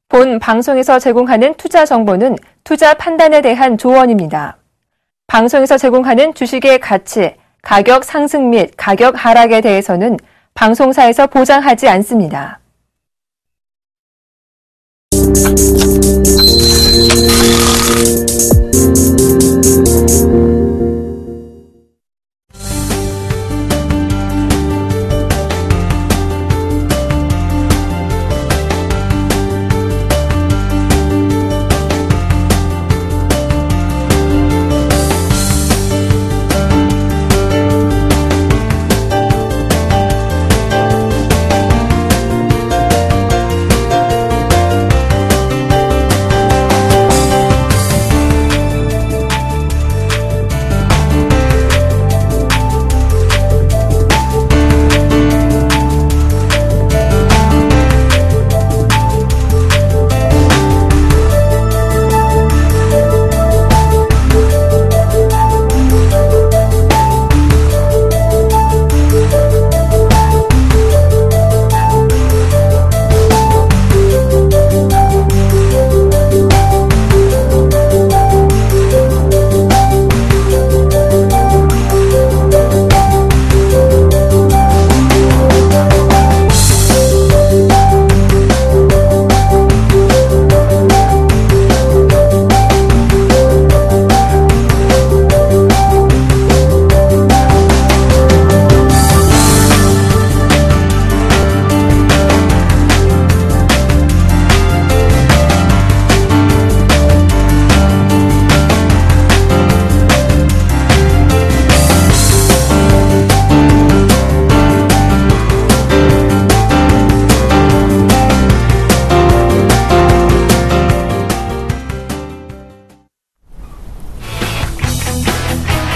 본 방송에서 제공하는 투자 정보는 투자 판단에 대한 조언입니다. 방송에서 제공하는 주식의 가치, 가격 상승 및 가격 하락에 대해서는 방송사에서 보장하지 않습니다.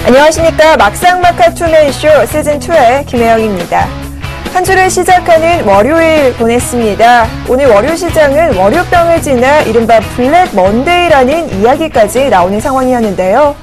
안녕하십니까. 막상막하 투맨쇼 시즌2의 김혜영입니다. 한 주를 시작하는 월요일 보냈습니다. 오늘 월요 시장은 월요병을 지나 이른바 블랙 먼데이라는 이야기까지 나오는 상황이었는데요.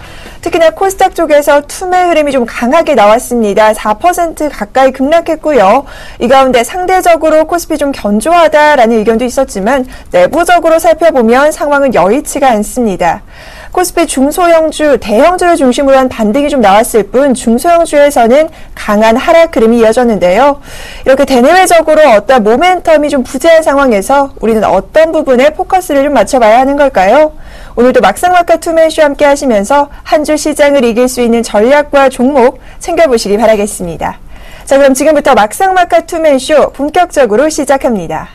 특히나 코스닥 쪽에서 투매 흐름이 좀 강하게 나왔습니다. 4% 가까이 급락했고요. 이 가운데 상대적으로 코스피 좀 견조하다라는 의견도 있었지만 내부적으로 살펴보면 상황은 여의치가 않습니다. 코스피 중소형주, 대형주를 중심으로 한 반등이 좀 나왔을 뿐 중소형주에서는 강한 하락 흐름이 이어졌는데요. 이렇게 대내외적으로 어떤 모멘텀이 좀 부재한 상황에서 우리는 어떤 부분에 포커스를 좀 맞춰봐야 하는 걸까요? 오늘도 막상막하 투맨쇼 함께 하시면서 한 주 시장을 이길 수 있는 전략과 종목 챙겨보시기 바라겠습니다. 자, 그럼 지금부터 막상막하 투맨쇼 본격적으로 시작합니다.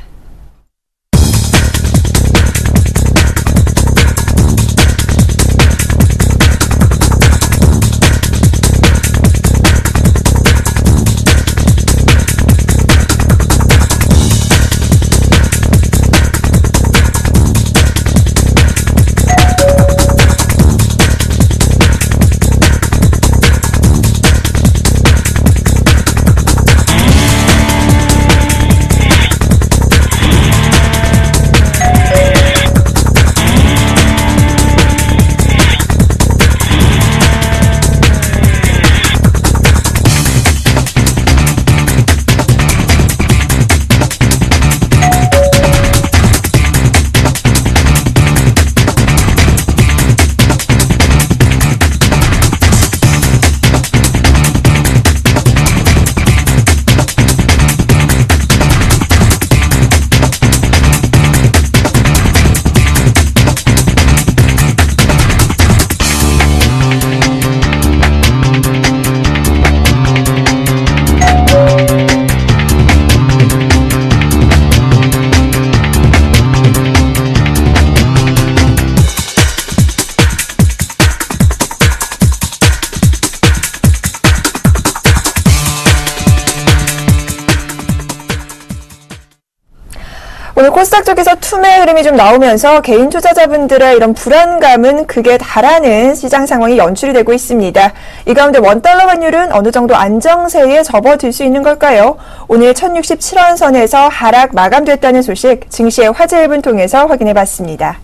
오늘 코스닥 쪽에서 투매 흐름이 좀 나오면서 개인 투자자분들의 이런 불안감은 극에 달하는 시장 상황이 연출이 되고 있습니다. 이 가운데 원달러 환율은 어느 정도 안정세에 접어들 수 있는 걸까요? 오늘 1067원 선에서 하락 마감됐다는 소식 증시의 화제일분 통해서 확인해봤습니다.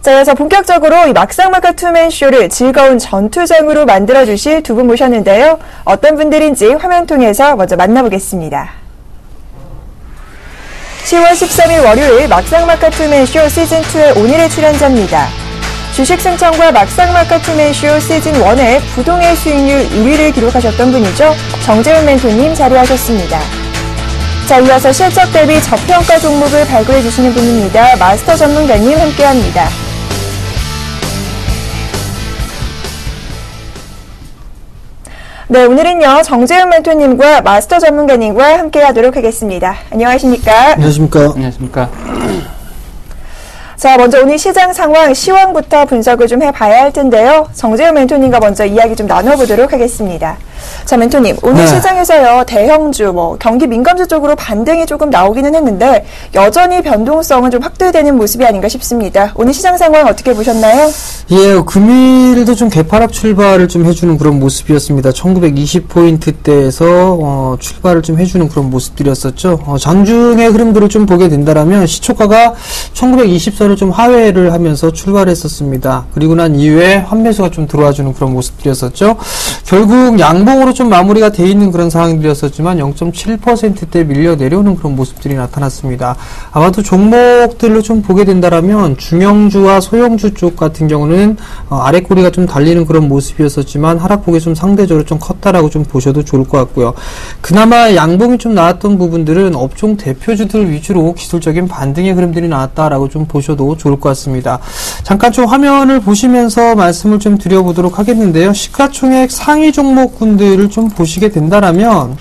자, 그래서 본격적으로 이 막상막하 투맨쇼를 즐거운 전투장으로 만들어주실 두 분 모셨는데요. 어떤 분들인지 화면 통해서 먼저 만나보겠습니다. 10월 13일 월요일 막상막하 투맨쇼 시즌2의 오늘의 출연자입니다. 주식 승천과 막상막하 투맨쇼 시즌1의 부동의 수익률 1위를 기록하셨던 분이죠. 정재훈 멘토님 자리하셨습니다. 자, 이어서 실적 대비 저평가 종목을 발굴해 주시는 분입니다. 마스터 전문가님 함께합니다. 네, 오늘은요, 정재훈 멘토님과 마스터 전문가님과 함께 하도록 하겠습니다. 안녕하십니까? 안녕하십니까? 안녕하십니까? 자, 먼저 오늘 시장 상황, 시황부터 분석을 좀 해봐야 할 텐데요. 정재훈 멘토님과 먼저 이야기 좀 나눠보도록 하겠습니다. 자, 멘토님, 오늘 시장에서요, 대형주, 경기 민감주 쪽으로 반등이 조금 나오기는 했는데, 여전히 변동성은 좀 확대되는 모습이 아닌가 싶습니다. 오늘 시장 상황 어떻게 보셨나요? 예, 금일도 좀 개파락 출발을 좀 해주는 그런 모습이었습니다. 1920포인트대에서, 출발을 좀 해주는 그런 모습들이었었죠. 장중의 흐름들을 좀 보게 된다라면, 시초가가 1920선을 좀 하회를 하면서 출발했었습니다. 그리고 난 이후에 환매수가 좀 들어와주는 그런 모습들이었었죠. 결국 양봉으로 좀 마무리가 돼 있는 그런 상황들이었었지만 0.7%대 밀려 내려오는 그런 모습들이 나타났습니다. 아마도 종목들로 좀 보게 된다라면 중형주와 소형주 쪽 같은 경우는 아래 꼬리가 좀 달리는 그런 모습이었었지만 하락폭이 좀 상대적으로 좀 컸다라고 좀 보셔도 좋을 것 같고요. 그나마 양봉이 좀 나왔던 부분들은 업종 대표주들 위주로 기술적인 반등의 흐름들이 나왔다라고 좀 보셔도 좋을 것 같습니다. 잠깐 좀 화면을 보시면서 말씀을 좀 드려보도록 하겠는데요. 시가총액 상위 종목군들을 좀 보시게 된다라면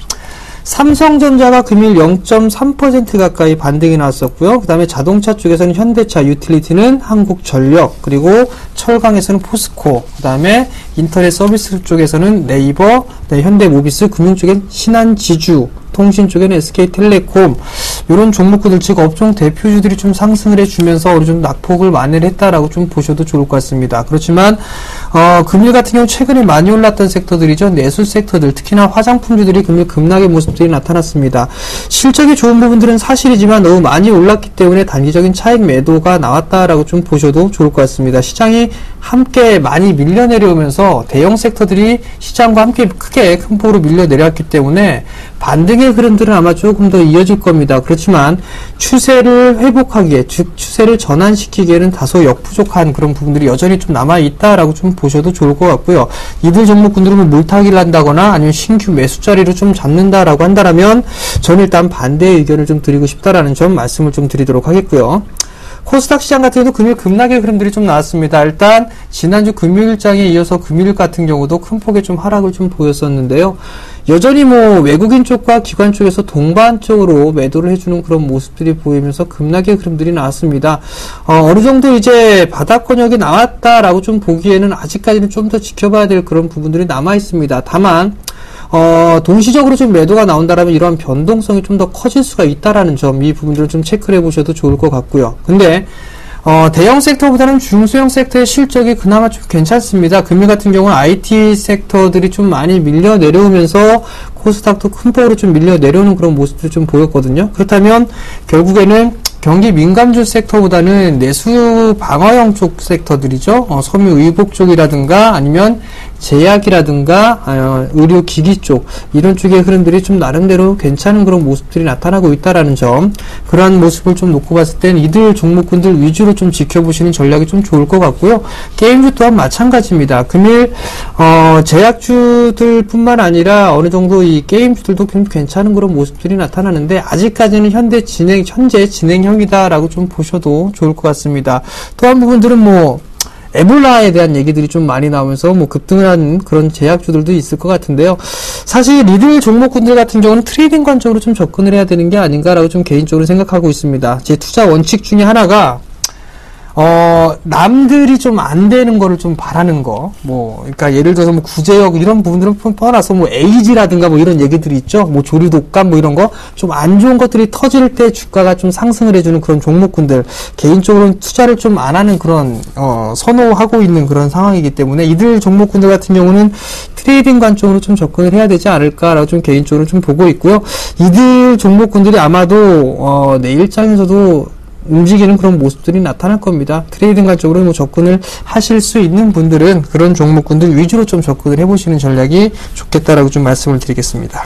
삼성전자가 금일 0.3% 가까이 반등이 나왔었고요. 그 다음에 자동차 쪽에서는 현대차, 유틸리티는 한국전력, 그리고 철강에서는 포스코, 그 다음에 인터넷 서비스 쪽에서는 네이버, 현대모비스, 금융 쪽엔 신한지주, 통신 쪽에는 SK텔레콤, 이런 종목구들, 즉 업종 대표주들이 좀 상승을 해주면서 어느 정도 낙폭을 만회를 했다라고 좀 보셔도 좋을 것 같습니다. 그렇지만 금일 같은 경우 최근에 많이 올랐던 섹터들이죠. 내수 섹터들, 특히나 화장품주들이 금일 급락의 모습들이 나타났습니다. 실적이 좋은 부분들은 사실이지만 너무 많이 올랐기 때문에 단기적인 차익 매도가 나왔다라고 좀 보셔도 좋을 것 같습니다. 시장이 함께 많이 밀려 내려오면서 대형 섹터들이 시장과 함께 크게 큰 폭으로 밀려 내려왔기 때문에 반등의 흐름들은 아마 조금 더 이어질 겁니다. 그렇지만 추세를 회복하기에, 즉 추세를 전환시키기에는 다소 역부족한 그런 부분들이 여전히 좀 남아있다라고 좀 보셔도 좋을 것 같고요. 이들 종목군들은 물타기를 한다거나 아니면 신규 매수 자리를 좀 잡는다라고 한다면 저는 일단 반대의 의견을 좀 드리고 싶다라는 점 말씀을 좀 드리도록 하겠고요. 코스닥 시장 같은 경우도 금일 급락의 흐름들이 좀 나왔습니다. 일단 지난주 금요일장에 이어서 금일 같은 경우도 큰 폭의 좀 하락을 좀 보였었는데요. 여전히 외국인 쪽과 기관 쪽에서 동반 쪽으로 매도를 해주는 그런 모습들이 보이면서 급락의 흐름들이 나왔습니다. 어느 정도 이제 바닥권역이 나왔다라고 좀 보기에는 아직까지는 좀 더 지켜봐야 될 그런 부분들이 남아 있습니다. 다만 동시적으로 좀 매도가 나온다라면 이러한 변동성이 좀 더 커질 수가 있다라는 점, 이 부분들을 좀 체크를 해보셔도 좋을 것 같고요. 근데 대형 섹터보다는 중소형 섹터의 실적이 그나마 좀 괜찮습니다. 금일 같은 경우는 IT 섹터들이 좀 많이 밀려 내려오면서 코스닥도 큰 폭으로 좀 밀려 내려오는 그런 모습들이 좀 보였거든요. 그렇다면 결국에는 경기 민감주 섹터보다는 내수 방어형 쪽 섹터들이죠. 섬유 의복 쪽이라든가 아니면 제약이라든가 의료기기 쪽, 이런 쪽의 흐름들이 좀 나름대로 괜찮은 그런 모습들이 나타나고 있다라는 점, 그러한 모습을 좀 놓고 봤을 땐 이들 종목군들 위주로 좀 지켜보시는 전략이 좀 좋을 것 같고요. 게임주 또한 마찬가지입니다. 금일 제약주들 뿐만 아니라 어느 정도 이 게임주들도 좀 괜찮은 그런 모습들이 나타나는데 아직까지는 현재 진행형이다라고 좀 보셔도 좋을 것 같습니다. 또 한 부분들은 에볼라에 대한 얘기들이 좀 많이 나오면서 급등을 한 그런 제약주들도 있을 것 같은데요. 사실 이들 종목군들 같은 경우는 트레이딩 관점으로 좀 접근을 해야 되는 게 아닌가라고 좀 개인적으로 생각하고 있습니다. 제 투자 원칙 중에 하나가 남들이 좀 안 되는 거를 좀 바라는 거. 그러니까 예를 들어서 구제역 이런 부분들은 떠나서 에이지라든가 이런 얘기들이 있죠. 조류독감 이런 거. 좀 안 좋은 것들이 터질 때 주가가 좀 상승을 해주는 그런 종목군들. 개인적으로는 투자를 좀 안 하는 그런, 선호하고 있는 그런 상황이기 때문에 이들 종목군들 같은 경우는 트레이딩 관점으로 좀 접근을 해야 되지 않을까라고 좀 개인적으로 좀 보고 있고요. 이들 종목군들이 아마도, 내일장에서도 움직이는 그런 모습들이 나타날 겁니다. 트레이딩 관점으로 접근을 하실 수 있는 분들은 그런 종목군들 위주로 좀 접근을 해보시는 전략이 좋겠다라고 좀 말씀을 드리겠습니다.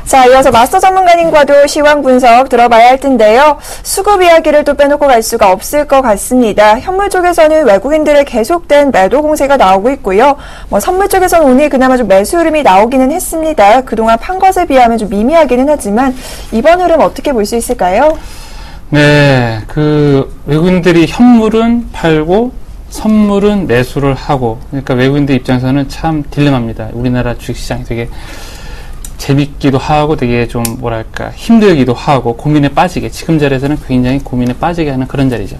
자, 이어서 마스터 전문가님과도 시황 분석 들어봐야 할 텐데요. 수급 이야기를 또 빼놓고 갈 수가 없을 것 같습니다. 현물 쪽에서는 외국인들의 계속된 매도 공세가 나오고 있고요. 선물 쪽에서는 오늘 그나마 좀 매수 흐름이 나오기는 했습니다. 그동안 판 것에 비하면 좀 미미하기는 하지만 이번 흐름 어떻게 볼 수 있을까요? 네, 외국인들이 현물은 팔고 선물은 매수를 하고, 그러니까 외국인들 입장에서는 참 딜레마입니다. 우리나라 주식시장이 되게 재밌기도 하고 되게 좀 힘들기도 하고 고민에 빠지게, 지금 자리에서는 굉장히 고민에 빠지게 하는 그런 자리죠.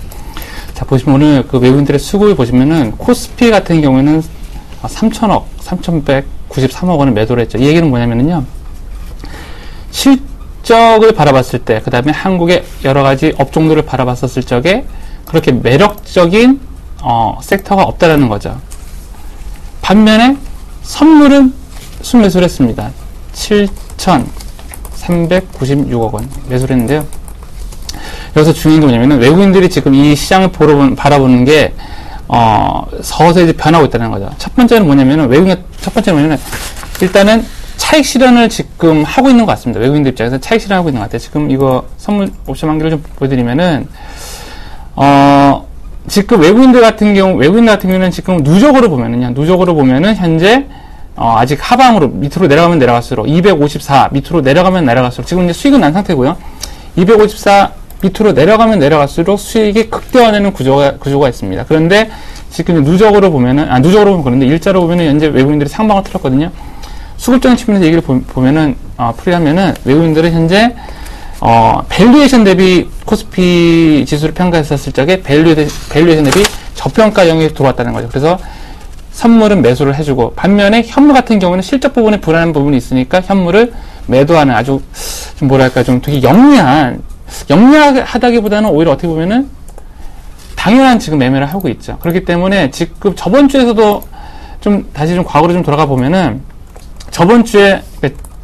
자, 보시면 오늘 외국인들의 수급을 보시면은 코스피 같은 경우에는 3천억, 3,193억 원을 매도를 했죠. 이 얘기는 뭐냐면은요, 실적을 바라봤을 때, 그 다음에 한국의 여러 가지 업종들을 바라봤었을 적에 그렇게 매력적인 섹터가 없다라는 거죠. 반면에 선물은 순매수를 했습니다. 7,396억 원 매수를 했는데요. 여기서 중요한 게 뭐냐면은 외국인들이 지금 이 시장을 바라보는 게 서서히 변하고 있다는 거죠. 첫 번째는 뭐냐면은 일단은 차익 실현을 지금 하고 있는 것 같습니다. 외국인들 입장에서 차익 실현하고 있는 것 같아요. 지금 이거 선물 옵션 한개를 좀 보여드리면은, 지금 외국인들 같은 경우는 지금 누적으로 보면은 현재, 아직 하방으로 밑으로 내려가면 내려갈수록 254 밑으로 내려가면 내려갈수록 지금 이제 수익은 난 상태고요. 254 밑으로 내려가면 내려갈수록 수익이 극대화되는 구조가 있습니다. 그런데 지금 누적으로 보면 그런데 일자로 보면은 현재 외국인들이 상방을 틀었거든요. 수급적인 측면에서 얘기를 보면은, 풀이하면은, 외국인들은 현재, 밸류에이션 대비 코스피 지수를 평가했었을 적에 밸류에이션 대비 저평가 영역에 들어왔다는 거죠. 그래서 선물은 매수를 해주고, 반면에 현물 같은 경우는 실적 부분에 불안한 부분이 있으니까 현물을 매도하는 아주, 좀 되게 영리하다기보다는 오히려 어떻게 보면은, 당연한 지금 매매를 하고 있죠. 그렇기 때문에 지금 저번 주에서도 다시 과거로 돌아가 보면은, 저번 주에,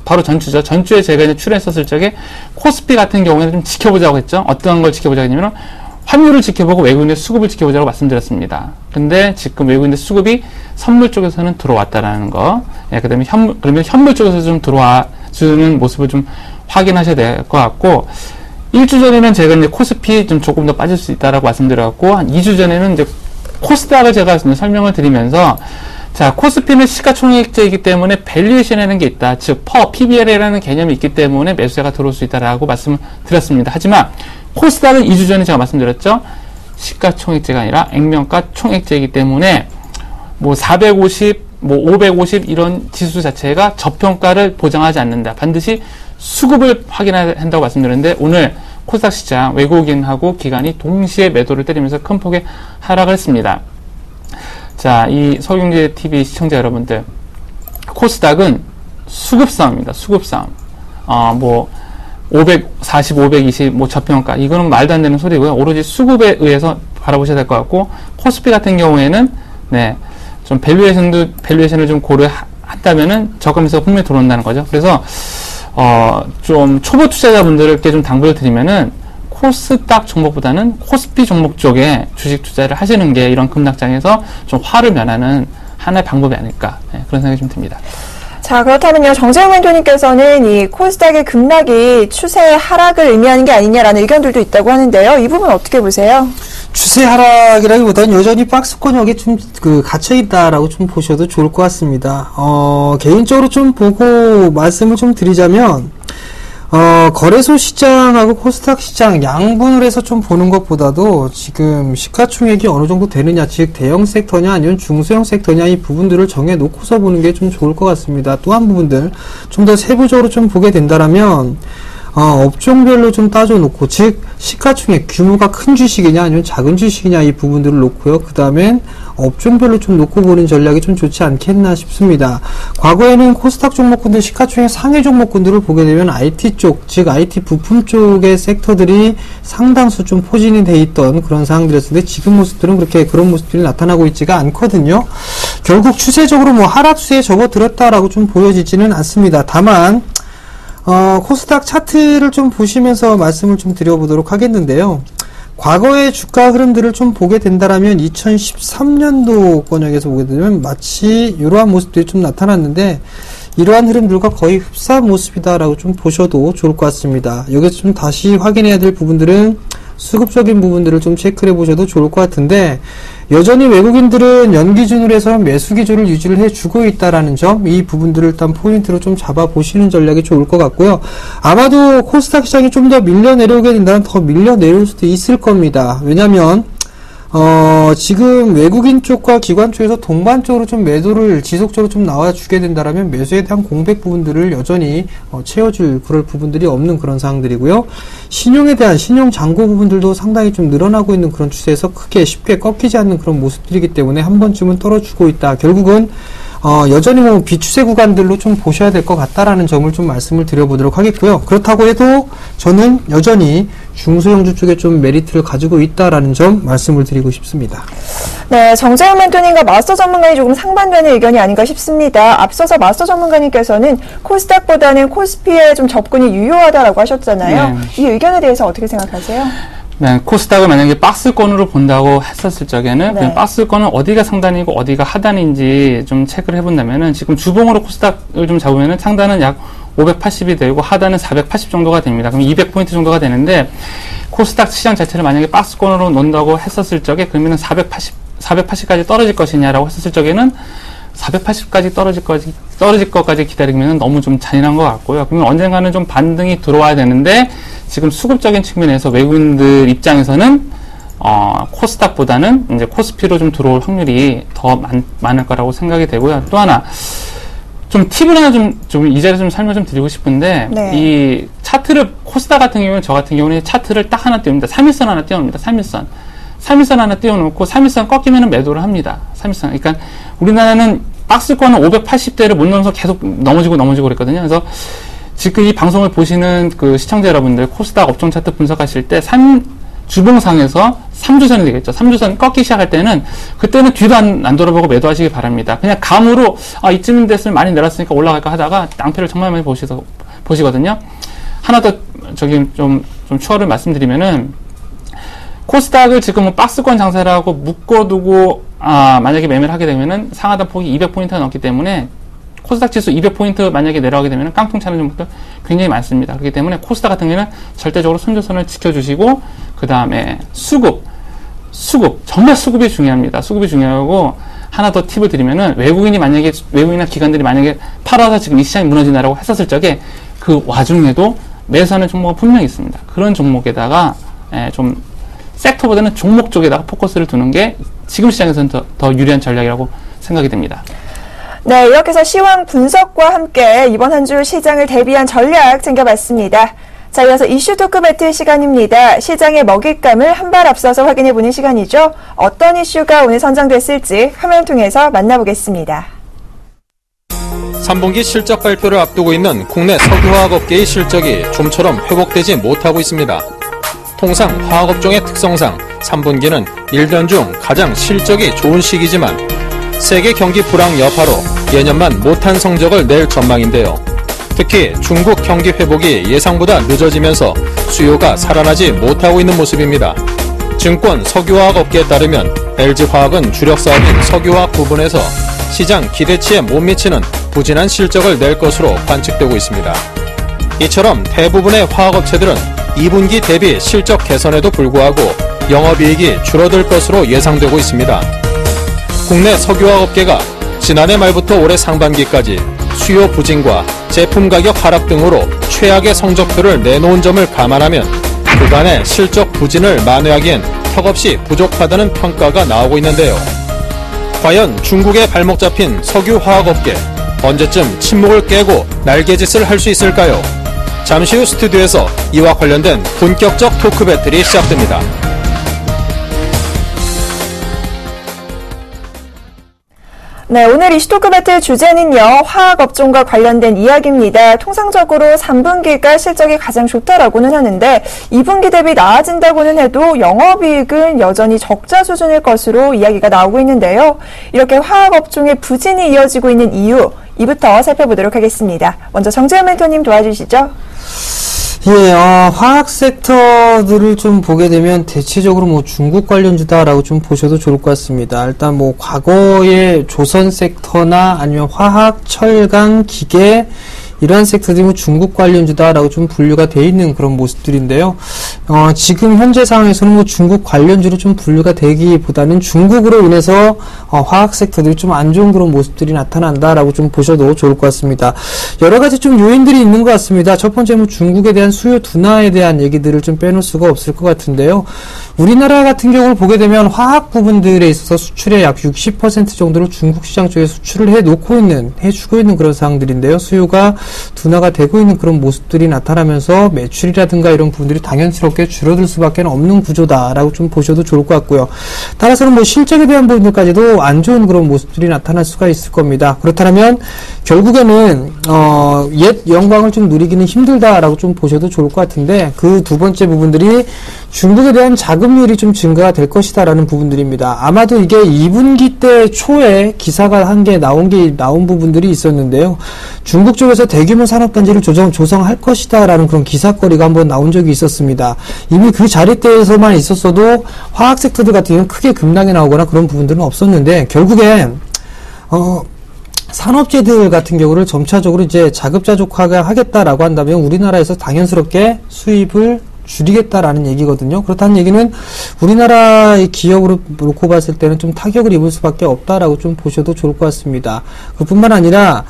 바로 전주죠. 전주에 제가 이제 출연했었을 적에 코스피 같은 경우에는 좀 지켜보자고 했죠. 어떤 걸 지켜보자고 했냐면 환율을 지켜보고 외국인의 수급을 지켜보자고 말씀드렸습니다. 근데 지금 외국인의 수급이 선물 쪽에서는 들어왔다라는 거. 예, 그러면 현물 쪽에서 좀 들어와 주는 모습을 좀 확인하셔야 될 것 같고, 1주 전에는 제가 이제 코스피 조금 더 빠질 수 있다라고 말씀드렸고, 한 2주 전에는 이제 코스닥을 제가 설명을 드리면서, 자, 코스피는 시가총액제이기 때문에 밸류에이션이라는 게 있다. 즉, PBR이라는 개념이 있기 때문에 매수세가 들어올 수 있다라고 말씀을 드렸습니다. 하지만 코스닥은 2주 전에 제가 말씀드렸죠. 시가총액제가 아니라 액면가 총액제이기 때문에 450, 550 이런 지수 자체가 저평가를 보장하지 않는다. 반드시 수급을 확인해야 한다고 말씀드렸는데, 오늘 코스닥 시장 외국인하고 기관이 동시에 매도를 때리면서 큰 폭의 하락을 했습니다. 자, 이 서울경제TV 시청자 여러분들, 코스닥은 수급 싸움입니다. 수급 싸움. 540, 520, 저평가. 이거는 말도 안 되는 소리고요. 오로지 수급에 의해서 바라보셔야 될 것 같고, 코스피 같은 경우에는, 좀 밸류에이션을 좀 고려한다면은 저감에서 분명히 들어온다는 거죠. 그래서, 좀 초보 투자자분들께 좀 당부를 드리면은, 코스닥 종목보다는 코스피 종목 쪽에 주식 투자를 하시는 게 이런 급락장에서 좀 화를 면하는 하나의 방법이 아닐까, 그런 생각이 좀 듭니다. 자, 그렇다면요, 정재영 멘토님께서는 이 코스닥의 급락이 추세 하락을 의미하는 게 아니냐라는 의견들도 있다고 하는데요. 이 부분 어떻게 보세요? 추세 하락이라기보다는 여전히 박스권 여기에 좀 갇혀있다라고 좀 보셔도 좋을 것 같습니다. 개인적으로 좀 보고 말씀을 좀 드리자면, 거래소 시장하고 코스닥 시장 양분을 해서 좀 보는 것보다도 지금 시가총액이 어느 정도 되느냐, 즉 대형 섹터냐 아니면 중소형 섹터냐, 이 부분들을 정해놓고서 보는 게 좀 좋을 것 같습니다. 또 한 부분들 좀 더 세부적으로 좀 보게 된다라면, 업종별로 좀 따져놓고, 즉 시가총액 규모가 큰 주식이냐 아니면 작은 주식이냐 이 부분들을 놓고요. 그 다음엔 업종별로 좀 놓고 보는 전략이 좀 좋지 않겠나 싶습니다. 과거에는 코스닥 종목군들 시가총액 상위 종목군들을 보게 되면 IT 쪽, 즉 IT 부품 쪽의 섹터들이 상당수 좀 포진이 돼 있던 그런 상황들이었는데, 지금 모습들은 그렇게 그런 모습들이 나타나고 있지가 않거든요. 결국 추세적으로 뭐 하락 추세에 접어들었다라고 좀 보여지지는 않습니다. 다만 코스닥 차트를 좀 보시면서 말씀을 좀 드려보도록 하겠는데요. 과거의 주가 흐름들을 좀 보게 된다라면 2013년도 권역에서 보게 되면 마치 이러한 모습들이 좀 나타났는데, 이러한 흐름들과 거의 흡사한 모습이다라고 좀 보셔도 좋을 것 같습니다. 여기서 좀 다시 확인해야 될 부분들은 수급적인 부분들을 좀 체크해 보셔도 좋을 것 같은데, 여전히 외국인들은 연 기준으로 해서 매수 기조를 유지를 해주고 있다라는 점, 이 부분들을 일단 포인트로 좀 잡아보시는 전략이 좋을 것 같고요. 아마도 코스닥 시장이 좀 더 밀려 내려오게 된다면 더 밀려 내려올 수도 있을 겁니다. 왜냐면 지금 외국인 쪽과 기관 쪽에서 동반적으로 좀 매도를 지속적으로 좀 나와주게 된다라면 매수에 대한 공백 부분들을 여전히 채워줄 그럴 부분들이 없는 그런 상황들이고요. 신용에 대한 신용 잔고 부분들도 상당히 좀 늘어나고 있는 그런 추세에서 크게 쉽게 꺾이지 않는 그런 모습들이기 때문에 한 번쯤은 떨어지고 있다. 결국은 여전히 뭐 비추세 구간들로 좀 보셔야 될 것 같다라는 점을 좀 말씀을 드려보도록 하겠고요. 그렇다고 해도 저는 여전히 중소형주 쪽에 좀 메리트를 가지고 있다라는 점 말씀을 드리고 싶습니다. 네, 정재훈 멘토님과 마스터 전문가님 조금 상반되는 의견이 아닌가 싶습니다. 앞서서 마스터 전문가님께서는 코스닥보다는 코스피에 좀 접근이 유효하다라고 하셨잖아요. 네. 이 의견에 대해서 어떻게 생각하세요? 네, 코스닥을 만약에 박스권으로 본다고 했었을 적에는 네. 그냥 박스권은 어디가 상단이고 어디가 하단인지 좀 체크를 해본다면은, 지금 주봉으로 코스닥을 좀 잡으면은 상단은 약 580이 되고 하단은 480 정도가 됩니다. 그럼 200포인트 정도가 되는데, 코스닥 시장 자체를 만약에 박스권으로 놓는다고 했었을 적에 그러면은 480까지 떨어질 것이냐라고 했었을 적에는 480까지 떨어질 것까지 기다리면 너무 좀 잔인한 것 같고요. 그러면 언젠가는 좀 반등이 들어와야 되는데, 지금 수급적인 측면에서 외국인들 입장에서는 코스닥보다는 이제 코스피로 좀 들어올 확률이 더 많을 거라고 생각이 되고요. 또 하나 좀 팁을 하나 좀 이 자리에서 좀 설명 좀 드리고 싶은데, 네. 이 차트를 코스닥 같은 경우는 저 같은 경우는 차트를 딱 하나 띄웁니다. 3일선 하나 띄웁니다. 3일선 하나 띄워놓고 3일선 꺾이면은 매도를 합니다. 3일선. 그러니까 우리나라는 박스권은 580대를 못 넘어서 계속 넘어지고 그랬거든요. 그래서 지금 이 방송을 보시는 그 시청자 여러분들, 코스닥 업종 차트 분석하실 때 주봉상에서 3주선이 되겠죠. 3주선 꺾기 시작할 때는, 그때는 뒤도 안 돌아보고 매도하시기 바랍니다. 그냥 감으로 이쯤 됐으면 많이 내렸으니까 올라갈까 하다가 낭패를 정말 많이 보시거든요. 하나 더 좀 추가를 말씀드리면은, 코스닥을 지금 뭐 박스권 장사를 하고 묶어두고 만약에 매매를 하게 되면은 상하단 폭이 200포인트가 넘기 때문에, 코스닥 지수 200포인트 만약에 내려가게 되면 깡통 차는 종목들 굉장히 많습니다. 그렇기 때문에 코스닥 같은 경우에는 절대적으로 손절선을 지켜주시고, 그 다음에 수급, 정말 수급이 중요합니다. 수급이 중요하고, 하나 더 팁을 드리면은, 외국인이나 기관들이 만약에 팔아서 지금 이 시장이 무너진다라고 했었을 적에 그 와중에도 매수하는 종목은 분명히 있습니다. 그런 종목에다가 좀 섹터보다는 종목 쪽에다가 포커스를 두는 게 지금 시장에서는 더 유리한 전략이라고 생각이 됩니다. 네, 이렇게 해서 시황 분석과 함께 이번 한 주 시장을 대비한 전략 챙겨봤습니다. 자, 이어서 이슈 토크 배틀 시간입니다. 시장의 먹잇감을 한 발 앞서서 확인해보는 시간이죠. 어떤 이슈가 오늘 선정됐을지 화면 통해서 만나보겠습니다. 3분기 실적 발표를 앞두고 있는 국내 석유화학업계의 실적이 좀처럼 회복되지 못하고 있습니다. 통상 화학업종의 특성상 3분기는 1년 중 가장 실적이 좋은 시기지만, 세계 경기 불황 여파로 예년만 못한 성적을 낼 전망인데요. 특히 중국 경기 회복이 예상보다 늦어지면서 수요가 살아나지 못하고 있는 모습입니다. 증권 석유화학업계에 따르면 LG화학은 주력 사업인 석유화학 부분에서 시장 기대치에 못 미치는 부진한 실적을 낼 것으로 관측되고 있습니다. 이처럼 대부분의 화학업체들은 2분기 대비 실적 개선에도 불구하고 영업이익이 줄어들 것으로 예상되고 있습니다. 국내 석유화학업계가 지난해 말부터 올해 상반기까지 수요 부진과 제품 가격 하락 등으로 최악의 성적표를 내놓은 점을 감안하면 그간의 실적 부진을 만회하기엔 턱없이 부족하다는 평가가 나오고 있는데요. 과연 중국에 발목 잡힌 석유화학업계, 언제쯤 침묵을 깨고 날개짓을 할 수 있을까요? 잠시 후 스튜디오에서 이와 관련된 본격적 토크 배틀이 시작됩니다. 네, 오늘 이슈토크 배틀 주제는요, 화학업종과 관련된 이야기입니다. 통상적으로 3분기가 실적이 가장 좋다라고는 하는데 2분기 대비 나아진다고는 해도 영업이익은 여전히 적자 수준일 것으로 이야기가 나오고 있는데요. 이렇게 화학업종의 부진이 이어지고 있는 이유, 이부터 살펴보도록 하겠습니다. 먼저 정재현 멘토님 도와주시죠. 예, 화학 섹터들을 좀 보게 되면 대체적으로 뭐 중국 관련주다라고 좀 보셔도 좋을 것 같습니다. 일단 뭐 과거의 조선 섹터나 아니면 화학, 철강, 기계 이러한 섹터들이 뭐 중국 관련주다라고 좀 분류가 되어 있는 그런 모습들인데요. 지금 현재 상황에서는 뭐 중국 관련주로 좀 분류가 되기보다는 중국으로 인해서 화학 섹터들이 좀 안 좋은 그런 모습들이 나타난다라고 좀 보셔도 좋을 것 같습니다. 여러 가지 좀 요인들이 있는 것 같습니다. 첫 번째 뭐 중국에 대한 수요 둔화에 대한 얘기들을 좀 빼놓을 수가 없을 것 같은데요. 우리나라 같은 경우를 보게 되면 화학 부분들에 있어서 수출의 약 60% 정도를 중국 시장 쪽에 수출을 해주고 있는 그런 상황들인데요. 수요가 둔화가 되고 있는 그런 모습들이 나타나면서 매출이라든가 이런 부분들이 당연스럽게 줄어들 수밖에 없는 구조다라고 좀 보셔도 좋을 것 같고요. 따라서는 뭐 실적에 대한 부분들까지도 안 좋은 그런 모습들이 나타날 수가 있을 겁니다. 그렇다면 결국에는 옛 영광을 좀 누리기는 힘들다라고 좀 보셔도 좋을 것 같은데 그 두 번째 부분들이 중국에 대한 자금률이 좀 증가가 될 것이다라는 부분들입니다. 아마도 이게 2분기 때 초에 기사가 한 개 나온 부분들이 있었는데요. 중국 쪽에서 대규모 산업단지를 조성할 것이다라는 그런 기사거리가 한번 나온 적이 있었습니다. 이미 그 자리대에서만 있었어도 화학 섹터들 같은 경우는 크게 급락이 나오거나 그런 부분들은 없었는데 결국엔 산업재들 같은 경우를 점차적으로 이제 자급자족하게 하겠다라고 한다면 우리나라에서 당연스럽게 수입을 줄이겠다라는 얘기거든요. 그렇다는 얘기는 우리나라의 기업으로 놓고 봤을 때는 좀 타격을 입을 수밖에 없다라고 좀 보셔도 좋을 것 같습니다. 그뿐만 아니라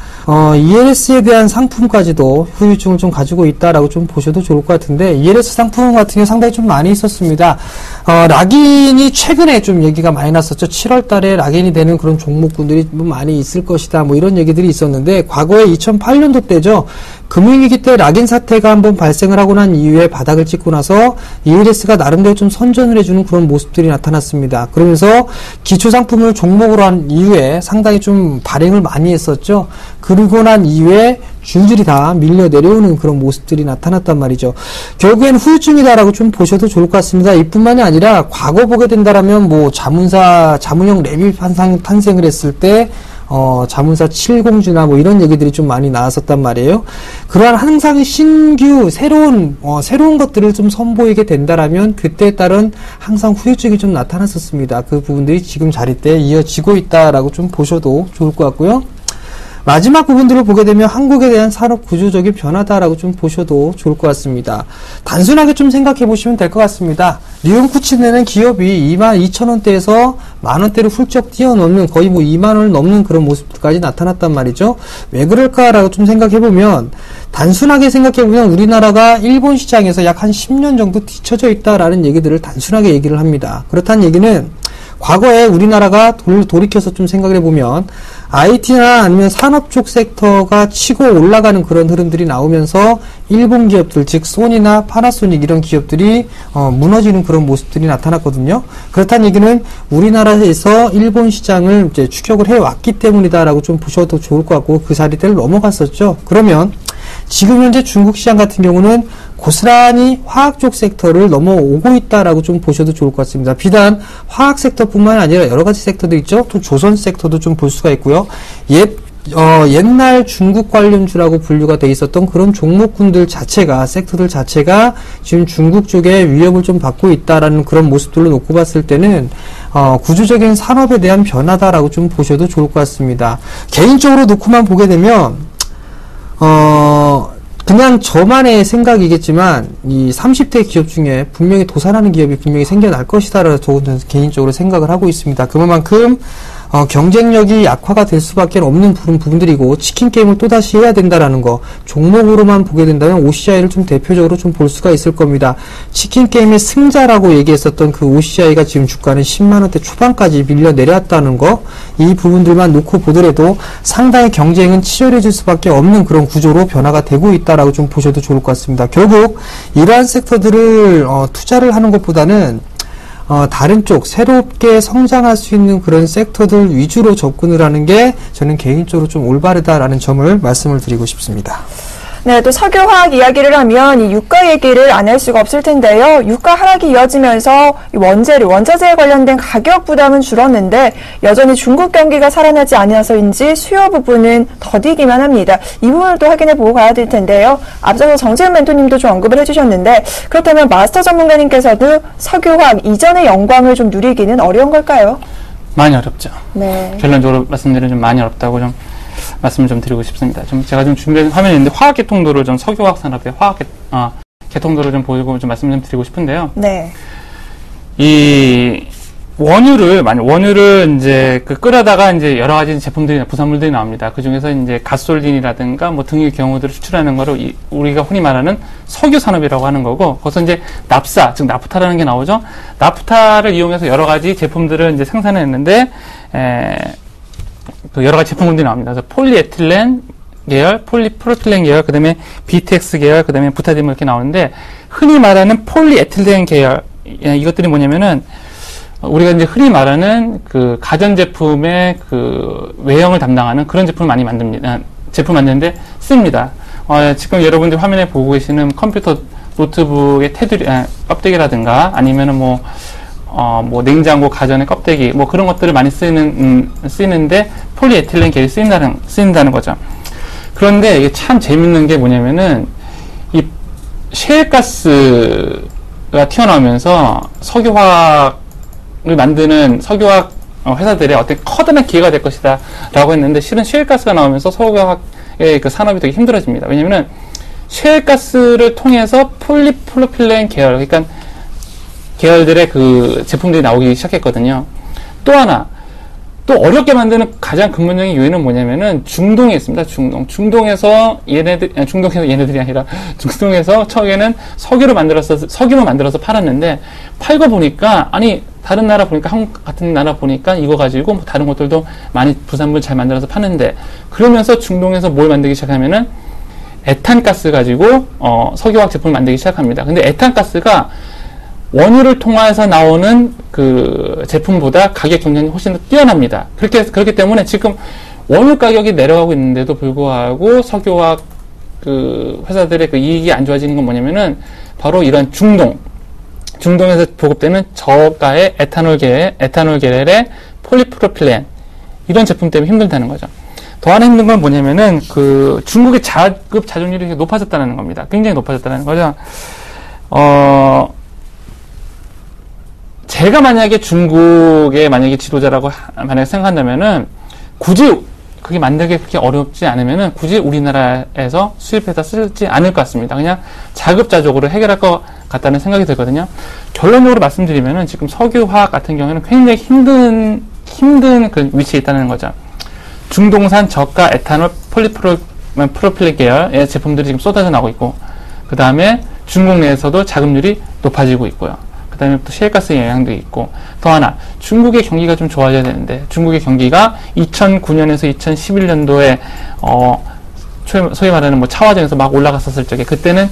ELS에 대한 상품까지도 후유증을 좀 가지고 있다라고 좀 보셔도 좋을 것 같은데 ELS 상품 같은 경우 상당히 좀 많이 있었습니다. 락인이 최근에 좀 얘기가 많이 났었죠. 7월 달에 락인이 되는 그런 종목군들이 많이 있을 것이다. 뭐 이런 얘기들이 있었는데 과거에 2008년도 때죠. 금융위기 때 락인 사태가 한번 발생을 하고 난 이후에 바닥을 찍고 나서 ELS가 나름대로 좀 선전을 해주는 그런 모습들이 나타났습니다. 그러면서 기초상품을 종목으로 한 이후에 상당히 좀 발행을 많이 했었죠. 그러고 난 이후에 줄줄이 다 밀려 내려오는 그런 모습들이 나타났단 말이죠. 결국엔 후유증이다라고 좀 보셔도 좋을 것 같습니다. 이뿐만이 아니라 과거 보게 된다라면 뭐 자문형 랩이 탄생을 했을 때 자문사 7공주나 뭐 이런 얘기들이 좀 많이 나왔었단 말이에요. 그러한 항상 신규 새로운 것들을 좀 선보이게 된다라면 그때에 따른 항상 후유증이 좀 나타났었습니다. 그 부분들이 지금 자리대에 이어지고 있다라고 좀 보셔도 좋을 것 같고요. 마지막 부분들을 보게 되면 한국에 대한 산업 구조적인 변화다라고 좀 보셔도 좋을 것 같습니다. 단순하게 좀 생각해 보시면 될 것 같습니다. 리온쿠친에는 기업이 22,000원대에서 만원대를 훌쩍 뛰어넘는 거의 뭐 2만원을 넘는 그런 모습까지 나타났단 말이죠. 왜 그럴까라고 좀 생각해 보면 단순하게 생각해 보면 우리나라가 일본 시장에서 약 한 10년 정도 뒤처져 있다라는 얘기들을 단순하게 얘기를 합니다. 그렇다는 얘기는 과거에 우리나라가 돌이켜서 좀 생각을 해보면 IT나 아니면 산업 쪽 섹터가 치고 올라가는 그런 흐름들이 나오면서 일본 기업들, 즉 소니나 파나소닉 이런 기업들이 무너지는 그런 모습들이 나타났거든요. 그렇다는 얘기는 우리나라에서 일본 시장을 이제 추격을 해왔기 때문이다라고 좀 보셔도 좋을 것 같고 그 자리대를 넘어갔었죠. 그러면 지금 현재 중국 시장 같은 경우는 고스란히 화학 쪽 섹터를 넘어오고 있다라고 좀 보셔도 좋을 것 같습니다. 비단 화학 섹터뿐만 아니라 여러 가지 섹터도 있죠. 또 조선 섹터도 좀 볼 수가 있고요. 옛날 중국 관련주라고 분류가 돼 있었던 그런 종목군들 자체가, 섹터들 자체가 지금 중국 쪽에 위협을 좀 받고 있다라는 그런 모습들로 놓고 봤을 때는, 구조적인 산업에 대한 변화다라고 좀 보셔도 좋을 것 같습니다. 개인적으로 놓고만 보게 되면, 그냥 저만의 생각이겠지만 이 30대 기업 중에 분명히 도산하는 기업이 분명히 생겨날 것이다라고 저는 개인적으로 생각을 하고 있습니다. 그만큼 경쟁력이 약화가 될 수밖에 없는 부분들이고 치킨 게임을 또다시 해야 된다라는 거 종목으로만 보게 된다면 OCI를 좀 대표적으로 좀 볼 수가 있을 겁니다. 치킨 게임의 승자라고 얘기했었던 그 OCI가 지금 주가는 10만원대 초반까지 밀려 내려왔다는 거, 이 부분들만 놓고 보더라도 상당히 경쟁은 치열해질 수밖에 없는 그런 구조로 변화가 되고 있다라고 좀 보셔도 좋을 것 같습니다. 결국 이러한 섹터들을 투자를 하는 것보다는 다른 쪽 새롭게 성장할 수 있는 그런 섹터들 위주로 접근을 하는 게 저는 개인적으로 좀 올바르다라는 점을 말씀을 드리고 싶습니다. 네, 또 석유화학 이야기를 하면 이 유가 얘기를 안 할 수가 없을 텐데요. 유가 하락이 이어지면서 이 원자재에 관련된 가격 부담은 줄었는데 여전히 중국 경기가 살아나지 않아서인지 수요 부분은 더디기만 합니다. 이 부분을 또 확인해 보고 가야 될 텐데요. 앞서서 정재훈 멘토님도 좀 언급을 해주셨는데 그렇다면 마스터 전문가님께서도 석유화학 이전의 영광을 좀 누리기는 어려운 걸까요? 많이 어렵죠. 네. 결론적으로 말씀드리면 좀 많이 어렵다고 좀 말씀을 좀 드리고 싶습니다. 제가 좀 준비한 화면이 있는데 화학 개통도를 좀 석유화학 산업의 개통도를 좀 보이고 좀 말씀 좀 드리고 싶은데요. 네. 이 원유를 이제 끓여다가 이제 여러 가지 제품들이 부산물들이 나옵니다. 그 중에서 이제 가솔린이라든가 뭐 등의 경우들을 추출하는 거를 우리가 흔히 말하는 석유 산업이라고 하는 거고, 거기서 이제 납사, 즉 나프타라는 게 나오죠. 나프타를 이용해서 여러 가지 제품들을 이제 생산했는데 그 여러 가지 제품들이 나옵니다. 그래서 폴리에틸렌 계열, 폴리프로필렌 계열, 그 다음에 BTX 계열, 그 다음에 부타디움 이렇게 나오는데, 흔히 말하는 폴리에틸렌 계열, 이것들이 뭐냐면은, 우리가 이제 흔히 말하는 그 가전제품의 그 외형을 담당하는 그런 제품을 많이 만듭니다. 제품 만드는데 씁니다. 지금 여러분들 화면에 보고 계시는 컴퓨터 노트북의 껍데기라든가 아니면은 뭐 냉장고 가전의 껍데기, 뭐 그런 것들을 많이 쓰이는데 폴리에틸렌 계열이 쓰인다는 거죠. 그런데 이게 참 재밌는 게 뭐냐면은 이 셰일가스가 튀어나오면서 석유화학을 만드는 석유화학 회사들의 어떤 커다란 기회가 될 것이다 라고 했는데, 실은 셰일가스가 나오면서 석유화학의 그 산업이 되게 힘들어집니다. 왜냐면은 셰일가스를 통해서 폴리프로필렌 계열, 그러니까 계열들의 그 제품들이 나오기 시작했거든요. 또 하나, 또 어렵게 만드는 가장 근본적인 요인은 뭐냐면은 중동에 있습니다. 중동에서 얘네들이 아니라 중동에서 처음에는 석유만 만들어서 팔았는데, 팔고 보니까, 아니, 다른 나라 보니까, 한국 같은 나라 보니까 이거 가지고 뭐 다른 것들도 많이 부산물 잘 만들어서 파는데, 그러면서 중동에서 뭘 만들기 시작하면은 에탄가스 가지고, 석유화학 제품을 만들기 시작합니다. 근데 에탄가스가 원유를 통해서 나오는 그 제품보다 가격 경쟁이 훨씬 더 뛰어납니다. 그렇기 때문에 지금 원유 가격이 내려가고 있는데도 불구하고 석유화학 그 회사들의 그 이익이 안 좋아지는 건 뭐냐면은 바로 이런 중동에서 보급되는 저가의 에탄올 계열의 폴리프로필렌, 이런 제품 때문에 힘들다는 거죠. 더 하나 힘든 건 뭐냐면은 그 중국의 자급자족률이 높아졌다는 겁니다. 굉장히 높아졌다는 거죠. 제가 만약에 중국의 지도자라고 만약에 생각한다면은 굳이 그게 만들기 그렇게 어렵지 않으면은 굳이 우리나라에서 수입해서 쓰지 않을 것 같습니다. 그냥 자급자족으로 해결할 것 같다는 생각이 들거든요. 결론적으로 말씀드리면은 지금 석유화학 같은 경우에는 굉장히 힘든 그런 위치에 있다는 거죠. 중동산 저가 에탄올 폴리프로필렌 계열의 제품들이 지금 쏟아져 나오고 있고, 그 다음에 중국 내에서도 자금률이 높아지고 있고요. 그 다음에 또 셰일가스의 영향도 있고, 또 하나, 중국의 경기가 좀 좋아져야 되는데, 중국의 경기가 2009년에서 2011년도에, 소위 말하는 뭐 차화정에서 막 올라갔었을 적에, 그때는,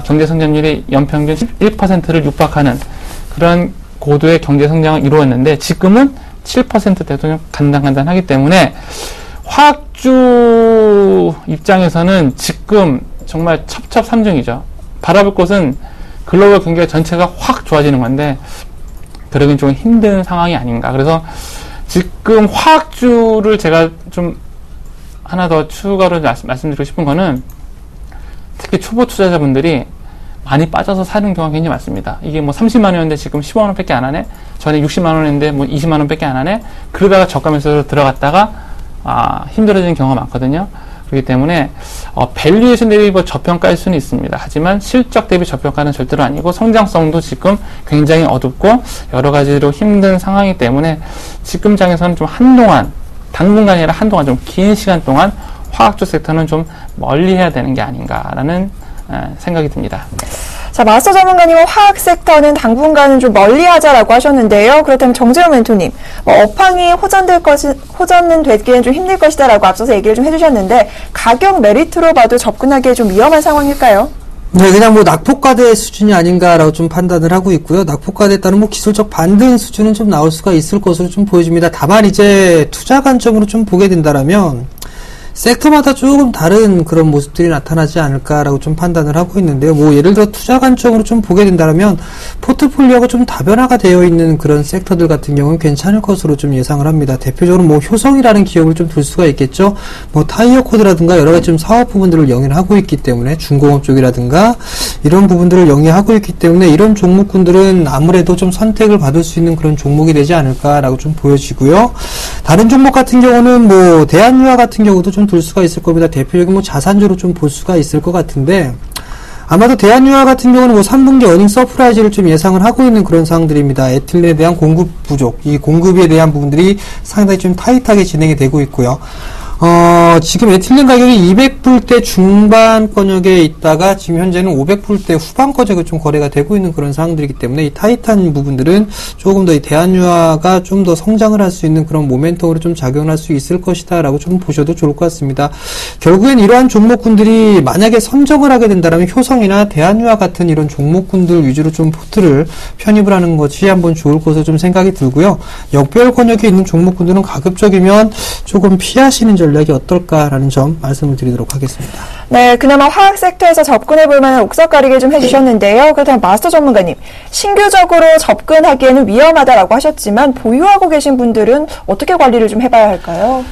경제 성장률이 연평균 11%를 육박하는 그런 고도의 경제 성장을 이루었는데, 지금은 7%대도 간당간당하기 때문에, 화학주 입장에서는 지금 정말 첩첩산중이죠. 바라볼 곳은 글로벌 경기가 전체가 확 좋아지는 건데, 그러긴 좀 힘든 상황이 아닌가. 그래서 지금 화학주를 제가 좀 하나 더 추가로 말씀드리고 싶은 거는, 특히 초보 투자자분들이 많이 빠져서 사는 경우가 굉장히 많습니다. 이게 뭐 30만원인데 지금 15만원 밖에 안 하네? 전에 60만원인데 뭐 20만원 밖에 안 하네? 그러다가 저가 매수로 들어갔다가, 힘들어지는 경우가 많거든요. 그렇기 때문에 밸류에이션 대비 뭐 저평가일 수는 있습니다. 하지만 실적 대비 저평가는 절대로 아니고 성장성도 지금 굉장히 어둡고 여러 가지로 힘든 상황이기 때문에 지금 장에서는 좀 한동안, 당분간이 아니라 한동안 좀 긴 시간 동안 화학 쪽 섹터는 좀 멀리 해야 되는 게 아닌가라는 생각이 듭니다. 자, 마스터 전문가님은 화학 섹터는 당분간은 좀 멀리 하자라고 하셨는데요. 그렇다면 정재훈 멘토님, 업황이 호전은 되기엔 좀 힘들 것이다라고 앞서서 얘기를 좀 해주셨는데, 가격 메리트로 봐도 접근하기에 좀 위험한 상황일까요? 네, 그냥 낙폭과대 수준이 아닌가라고 좀 판단을 하고 있고요. 낙폭과대에 따른 기술적 반등 수준은 좀 나올 수가 있을 것으로 좀 보여집니다. 다만 이제 투자 관점으로 좀 보게 된다라면, 섹터마다 조금 다른 그런 모습들이 나타나지 않을까라고 좀 판단을 하고 있는데요. 예를 들어 투자 관점으로 좀 보게 된다면 포트폴리오가 좀 다변화가 되어 있는 그런 섹터들 같은 경우는 괜찮을 것으로 좀 예상을 합니다. 대표적으로 효성이라는 기업을 좀 둘 수가 있겠죠. 타이어 코드라든가 여러 가지 좀 사업 부분들을 영위하고 있기 때문에 중공업 쪽이라든가 이런 부분들을 영위하고 있기 때문에 이런 종목군들은 아무래도 좀 선택을 받을 수 있는 그런 종목이 되지 않을까라고 좀 보여지고요. 다른 종목 같은 경우는 대한유화 같은 경우도 좀 둘 수가 있을 겁니다. 대표적인 자산주로 좀 볼 수가 있을 것 같은데 아마도 대한유화 같은 경우는 3분기 어닝 서프라이즈를 좀 예상을 하고 있는 그런 상황들입니다. 에틸렌에 대한 공급 부족, 이 공급에 대한 부분들이 상당히 좀 타이트하게 진행이 되고 있고요. 지금 에틸렌 가격이 200불대 중반권역에 있다가 지금 현재는 500불대 후반권역에 좀 거래가 되고 있는 그런 상황들이기 때문에 이 타이트한 부분들은 조금 더 이 대한유화가 좀 더 성장을 할 수 있는 그런 모멘텀으로 좀 작용할 수 있을 것이다 라고 좀 보셔도 좋을 것 같습니다. 결국엔 이러한 종목군들이 만약에 선정을 하게 된다면 효성이나 대한유화 같은 이런 종목군들 위주로 좀 포트를 편입을 하는 것이 한번 좋을 것으로 좀 생각이 들고요. 역배열권역에 있는 종목군들은 가급적이면 조금 피하시는 전략이 어떨까라는 점 말씀을 드리도록 하겠습니다. 네, 그나마 화학 섹터에서 접근해 볼 만한 옥석 가리기를 좀 해주셨는데요. 그렇다면 마스터 전문가님, 신규적으로 접근하기에는 위험하다라고 하셨지만 보유하고 계신 분들은 어떻게 관리를 좀 해봐야 할까요?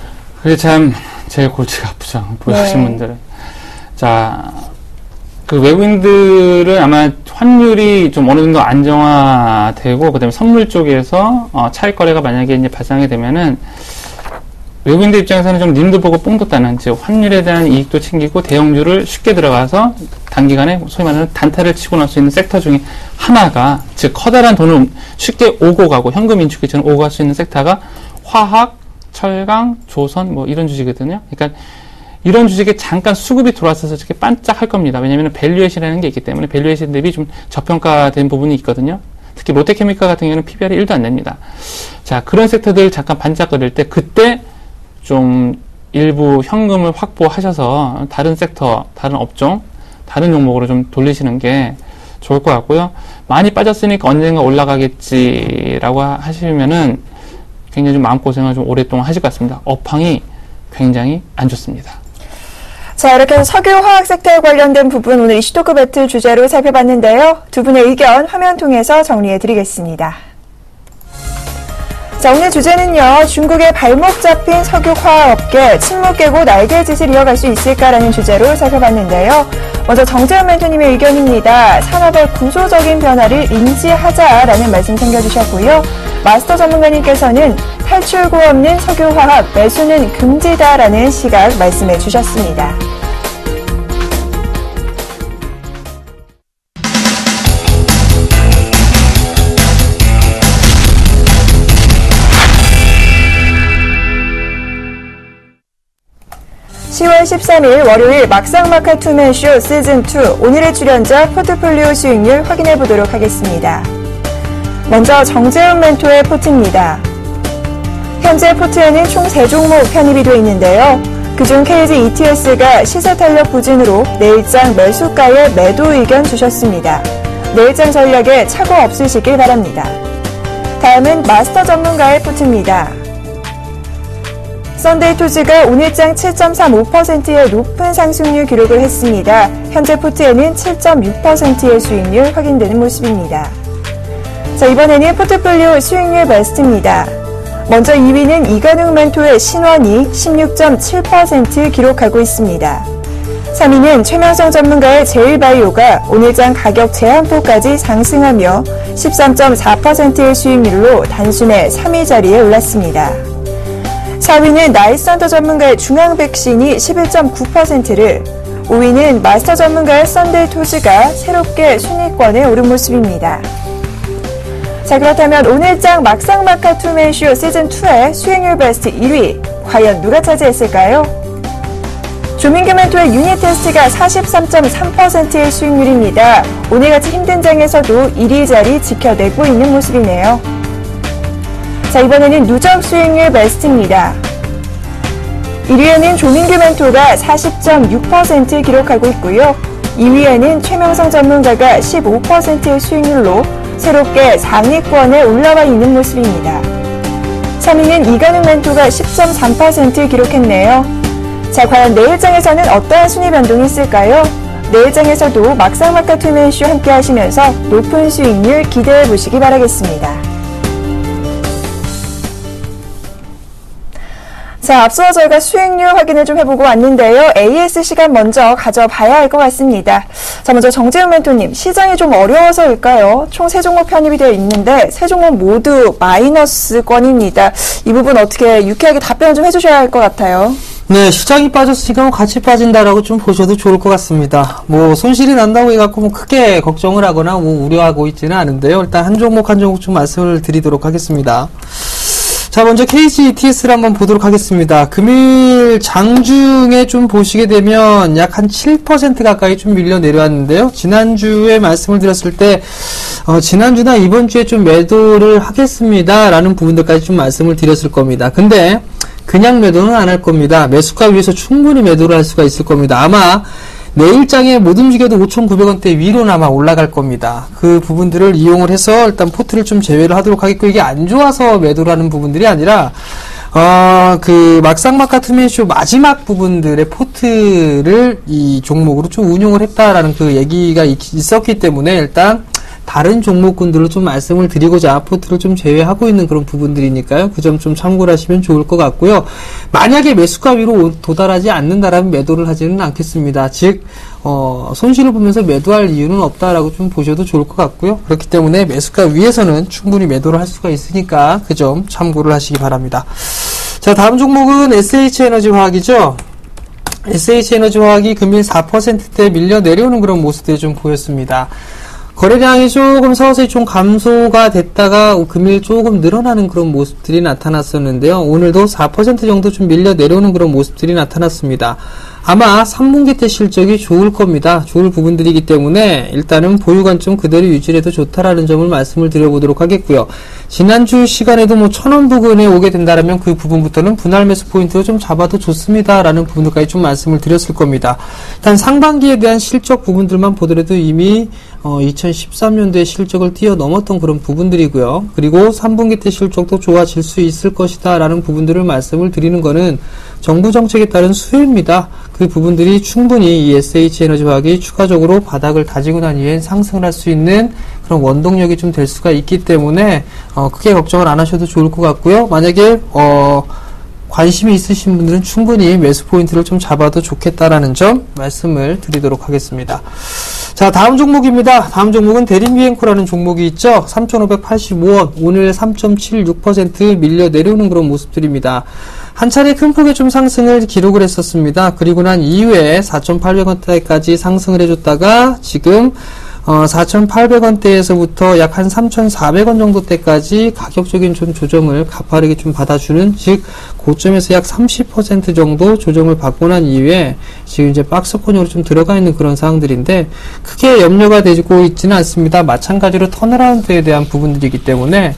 그게 참 제일 골치가 아프죠. 보유하신 분들은. 자, 외국인들은 아마 환율이 좀 어느 정도 안정화되고 그다음에 선물 쪽에서 차익 거래가 만약에 이제 발생하게 되면은 외국인들 입장에서는 좀 님도 보고 뽕 뒀다는, 즉 환율에 대한 이익도 챙기고 대형주를 쉽게 들어가서 단기간에 소위 말하는 단타를 치고 날 수 있는 섹터 중에 하나가, 즉 커다란 돈을 쉽게 오고 가고 현금 인출기처럼 오고 갈 수 있는 섹터가 화학, 철강, 조선 이런 주식이거든요. 그러니까 이런 주식에 잠깐 수급이 들어왔어서 이렇게 반짝할 겁니다. 왜냐하면 밸류에이션이라는 게 있기 때문에 밸류에이션 대비 좀 저평가된 부분이 있거든요. 특히 롯데케미칼 같은 경우는 PBR이 1도 안 됩니다. 자, 그런 섹터들 잠깐 반짝거릴 때 그때 좀 일부 현금을 확보하셔서 다른 섹터, 다른 업종, 다른 종목으로 좀 돌리시는 게 좋을 것 같고요. 많이 빠졌으니까 언젠가 올라가겠지라고 하시면은 굉장히 좀 마음고생을 좀 오랫동안 하실 것 같습니다. 업황이 굉장히 안 좋습니다. 자, 이렇게 해서 석유화학 섹터에 관련된 부분 오늘 이슈 토크 배틀 주제로 살펴봤는데요. 두 분의 의견 화면 통해서 정리해 드리겠습니다. 자, 오늘 주제는요, 중국의 발목 잡힌 석유화학업계 침묵 깨고 날개짓을 이어갈 수 있을까라는 주제로 살펴봤는데요. 먼저 정재훈 멘토님의 의견입니다. 산업의 구조적인 변화를 인지하자라는 말씀 챙겨주셨고요. 마스터 전문가님께서는 탈출구 없는 석유화학 매수는 금지다라는 시각 말씀해 주셨습니다. (10월 13일) 월요일 막상막하 투맨쇼 시즌2 오늘의 출연자 포트폴리오 수익률 확인해 보도록 하겠습니다. 먼저 정재훈 멘토의 포트입니다. 현재 포트에는 총 3종목 편입이 되어 있는데요. 그중 KG ETS가 시세 탄력 부진으로 내일장 매수가에 매도 의견 주셨습니다. 내일장 전략에 착오 없으시길 바랍니다. 다음은 마스터 전문가의 포트입니다. 썬데이투즈가 오늘장 7.35%의 높은 상승률 기록을 했습니다. 현재 포트에는 7.6%의 수익률 확인되는 모습입니다. 자, 이번에는 포트폴리오 수익률 베스트입니다. 먼저 2위는 이관욱 멘토의 신원이 16.7% 기록하고 있습니다. 3위는 최명성 전문가의 제일바이오가 오늘장 가격 제한폭까지 상승하며 13.4%의 수익률로 단숨에 3위 자리에 올랐습니다. 4위는 나이산더 전문가의 중앙 백신이 11.9%를, 5위는 마스터 전문가의 썬데이 토즈가 새롭게 순위권에 오른 모습입니다. 자, 그렇다면 오늘장 막상막하 투맨쇼 시즌2의 수익률 베스트 1위, 과연 누가 차지했을까요? 조민규 멘토의 유닛 테스트가 43.3%의 수익률입니다. 오늘같이 힘든 장에서도 1위 자리 지켜내고 있는 모습이네요. 자, 이번에는 누적 수익률 베스트입니다. 1위에는 조민규 멘토가 40.6% 기록하고 있고요. 2위에는 최명성 전문가가 15%의 수익률로 새롭게 상위권에 올라와 있는 모습입니다. 3위는 이관욱 멘토가 10.3% 기록했네요. 자, 과연 내일장에서는 어떠한 순위 변동이 있을까요? 내일장에서도 막상막하 투맨쇼 함께 하시면서 높은 수익률 기대해 보시기 바라겠습니다. 자, 앞서 저희가 수익률 확인을 좀 해보고 왔는데요. AS 시간 먼저 가져봐야 할 것 같습니다. 자, 먼저 정재훈 멘토님, 시장이 좀 어려워서일까요? 총 3종목 편입이 되어 있는데 3종목 모두 마이너스권입니다. 이 부분 어떻게 유쾌하게 답변을 좀 해주셔야 할 것 같아요. 네, 시장이 빠졌으니까 같이 빠진다라고 좀 보셔도 좋을 것 같습니다. 뭐 손실이 난다고 해갖고 뭐 크게 걱정을 하거나 뭐 우려하고 있지는 않은데요. 일단 한 종목 한 종목 좀 말씀을 드리도록 하겠습니다. 자, 먼저 KGETS를 한번 보도록 하겠습니다. 금일 장중에 좀 보시게 되면 약 한 7% 가까이 좀 밀려 내려왔는데요. 지난주에 말씀을 드렸을 때, 지난주나 이번 주에 좀 매도를 하겠습니다. 라는 부분들까지 좀 말씀을 드렸을 겁니다. 근데, 그냥 매도는 안 할 겁니다. 매수가 위에서 충분히 매도를 할 수가 있을 겁니다. 아마, 내일장에 못 움직여도 5,900원대 위로는 아마 올라갈 겁니다. 그 부분들을 이용을 해서 일단 포트를 좀 제외를 하도록 하겠고, 이게 안 좋아서 매도를 하는 부분들이 아니라, 그 막상막하 투맨쇼 마지막 부분들의 포트를 이 종목으로 좀 운용을 했다라는 그 얘기가 있었기 때문에 일단 다른 종목군들로 좀 말씀을 드리고자 포트를 좀 제외하고 있는 그런 부분들이니까요. 그 점 좀 참고를 하시면 좋을 것 같고요. 만약에 매수가 위로 도달하지 않는다라면 매도를 하지는 않겠습니다. 즉, 손실을 보면서 매도할 이유는 없다라고 좀 보셔도 좋을 것 같고요. 그렇기 때문에 매수가 위에서는 충분히 매도를 할 수가 있으니까 그 점 참고를 하시기 바랍니다. 자, 다음 종목은 SH에너지화학이죠. SH에너지화학이 금일 4%대 밀려 내려오는 그런 모습들이 좀 보였습니다. 거래량이 조금 서서히 좀 감소가 됐다가 금일 조금 늘어나는 그런 모습들이 나타났었는데요. 오늘도 4% 정도 좀 밀려 내려오는 그런 모습들이 나타났습니다. 아마 3분기 때 실적이 좋을 겁니다. 좋을 부분들이기 때문에 일단은 보유 관점 그대로 유지해도 좋다라는 점을 말씀을 드려보도록 하겠고요. 지난주 시간에도 뭐 1,000원 부근에 오게 된다면 그 부분부터는 분할 매수 포인트로 좀 잡아도 좋습니다라는 부분들까지 좀 말씀을 드렸을 겁니다. 일단 상반기에 대한 실적 부분들만 보더라도 이미 2013년도에 실적을 뛰어넘었던 그런 부분들이고요. 그리고 3분기 때 실적도 좋아질 수 있을 것이다 라는 부분들을 말씀을 드리는 거는 정부 정책에 따른 수혜입니다. 그 부분들이 충분히 이 SH에너지화학이 추가적으로 바닥을 다지고 난 이후엔 상승을 할 수 있는 그런 원동력이 좀 될 수가 있기 때문에 크게 걱정을 안 하셔도 좋을 것 같고요. 만약에 관심이 있으신 분들은 충분히 매수 포인트를 좀 잡아도 좋겠다라는 점 말씀을 드리도록 하겠습니다. 자, 다음 종목입니다. 다음 종목은 대림비행코라는 종목이 있죠. 3,585원, 오늘 3.76% 밀려 내려오는 그런 모습들입니다. 한 차례 큰 폭의 좀 상승을 기록을 했었습니다. 그리고 난 이후에 4,800원대까지 상승을 해줬다가 지금 4,800원대에서부터 약 한 3,400원 정도 때까지 가격적인 좀 조정을 가파르게 좀 받아주는, 즉 고점에서 약 30% 정도 조정을 받고 난 이후에 지금 이제 박스권으로 좀 들어가 있는 그런 상황들인데 크게 염려가 되고 있지는 않습니다. 마찬가지로 턴어라운드에 대한 부분들이기 때문에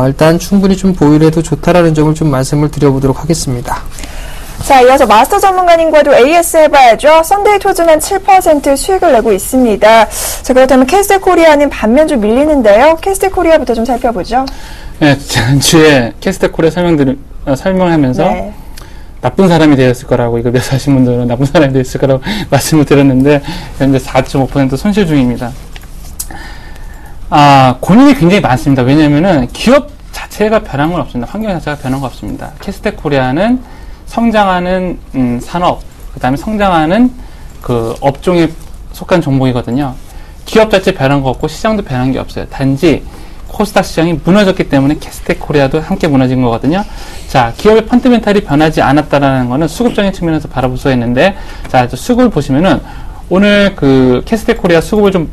일단 충분히 좀 보유를 해도 좋다라는 점을 좀 말씀을 드려보도록 하겠습니다. 자, 이어서 마스터 전문가님과도 AS 해봐야죠. 썬데이 토즈는 7% 수익을 내고 있습니다. 자, 그렇다면 캐스트 코리아는 반면 좀 밀리는데요. 캐스트 코리아부터 좀 살펴보죠. 네, 지난주에 캐스트 코리아 설명하면서 네. 나쁜 사람이 되었을 거라고, 이거 매수하신 분들은 나쁜 사람이 되었을 거라고 말씀을 드렸는데 현재 4.5% 손실 중입니다. 고민이 굉장히 많습니다. 왜냐면은 기업 자체가 변한 건 없습니다. 환경 자체가 변한 거 없습니다. 캐스트 코리아는 성장하는 산업, 그 다음에 성장하는 그 업종에 속한 종목이거든요. 기업 자체 변한 거 없고 시장도 변한 게 없어요. 단지 코스닥 시장이 무너졌기 때문에 캐스텍 코리아도 함께 무너진 거거든요. 자, 기업의 펀드멘탈이 변하지 않았다라는 거는 수급적인 측면에서 바라볼 수가 있는데, 자, 수급을 보시면은 오늘 그 캐스텍 코리아 수급을 좀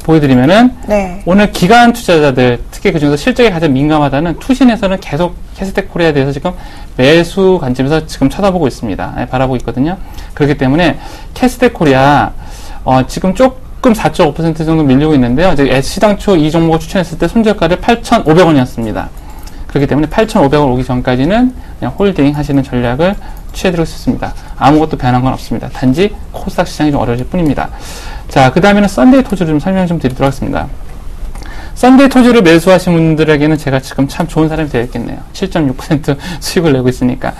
보여드리면은, 네. 오늘 기관 투자자들, 특히 그 중에서 실적에 가장 민감하다는 투신에서는 계속 캐스텍 코리아에 대해서 지금 매수 관점에서 지금 쳐다보고 있습니다. 네, 바라보고 있거든요. 그렇기 때문에 캐스텍 코리아, 지금 조금 4.5% 정도 밀리고 있는데요. 시당초 이 종목을 추천했을 때 손절가를 8,500원이었습니다. 그렇기 때문에 8,500원 오기 전까지는 그냥 홀딩 하시는 전략을 취해드릴 수 있습니다. 아무것도 변한 건 없습니다. 단지 코스닥 시장이 좀 어려워질 뿐입니다. 자, 그 다음에는 썬데이 토즈를 좀 설명 좀 드리도록 하겠습니다. 썬데이 토즈를 매수하신 분들에게는 제가 지금 참 좋은 사람이 되겠네요. 7.6% 수익을 내고 있으니까.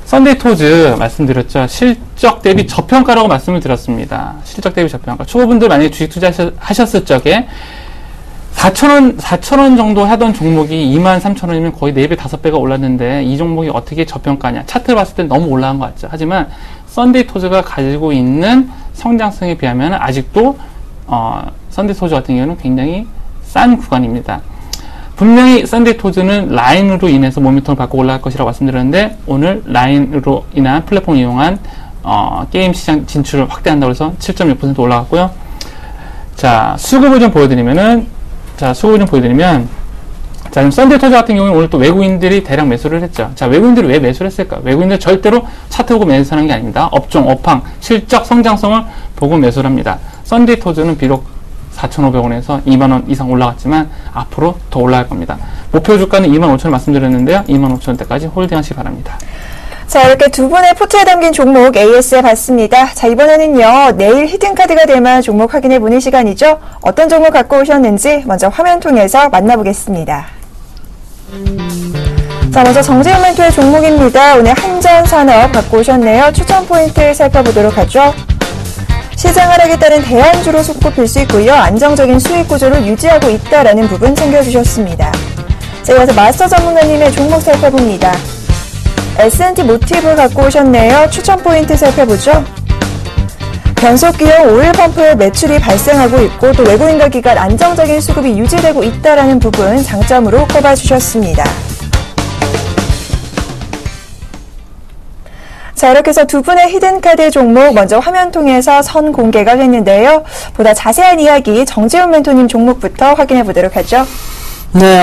썬데이 토즈 말씀드렸죠. 실적 대비 저평가라고 말씀을 드렸습니다. 실적 대비 저평가. 초보분들 만약에 주식 투자하셨을 적에 4,000원 정도 하던 종목이 23,000원이면 거의 4배, 5배가 올랐는데 이 종목이 어떻게 저평가냐. 차트를 봤을 때 너무 올라간 것 같죠. 하지만 썬데이 토즈가 가지고 있는 성장성에 비하면 아직도 썬데이 토즈 같은 경우는 굉장히 싼 구간입니다. 분명히 썬데이 토즈는 라인으로 인해서 모멘텀을 받고 올라갈 것이라고 말씀드렸는데 오늘 라인으로 인한 플랫폼을 이용한 게임 시장 진출을 확대한다고 해서 7.6% 올라갔고요. 자, 수급을 좀 보여드리면 자, 지금 썬데이 토즈 같은 경우는 오늘 또 외국인들이 대량 매수를 했죠. 자, 외국인들이 왜 매수를 했을까? 외국인들 절대로 차트 보고 매수하는 게 아닙니다. 업종, 업황, 실적, 성장성을 보고 매수를 합니다. 썬데이 토즈는 비록 4,500원에서 2만원 이상 올라갔지만 앞으로 더 올라갈 겁니다. 목표 주가는 25,000원 말씀드렸는데요. 25,000원대까지 홀딩 하시기 바랍니다. 자, 이렇게 두 분의 포트에 담긴 종목 AS에 봤습니다. 자, 이번에는요, 내일 히든카드가 될 만한 종목 확인해보는 시간이죠. 어떤 종목 갖고 오셨는지 먼저 화면 통해서 만나보겠습니다. 자, 먼저 정재훈 멘토의 종목입니다. 오늘 한전산업 갖고 오셨네요. 추천 포인트 살펴보도록 하죠. 시장 하락에 따른 대안주로 손꼽힐 수 있고요. 안정적인 수익 구조를 유지하고 있다라는 부분 챙겨주셨습니다. 자, 이어서 마스터 전문가님의 종목 살펴봅니다. S&T 모티브 갖고 오셨네요. 추천 포인트 살펴보죠. 변속기용 오일 펌프의 매출이 발생하고 있고 또 외국인과 기관 안정적인 수급이 유지되고 있다라는 부분 장점으로 꼽아주셨습니다. 자, 이렇게 해서 두 분의 히든카드 종목 먼저 화면 통해서 선 공개가 됐는데요. 보다 자세한 이야기 정재훈 멘토님 종목부터 확인해 보도록 하죠. 네,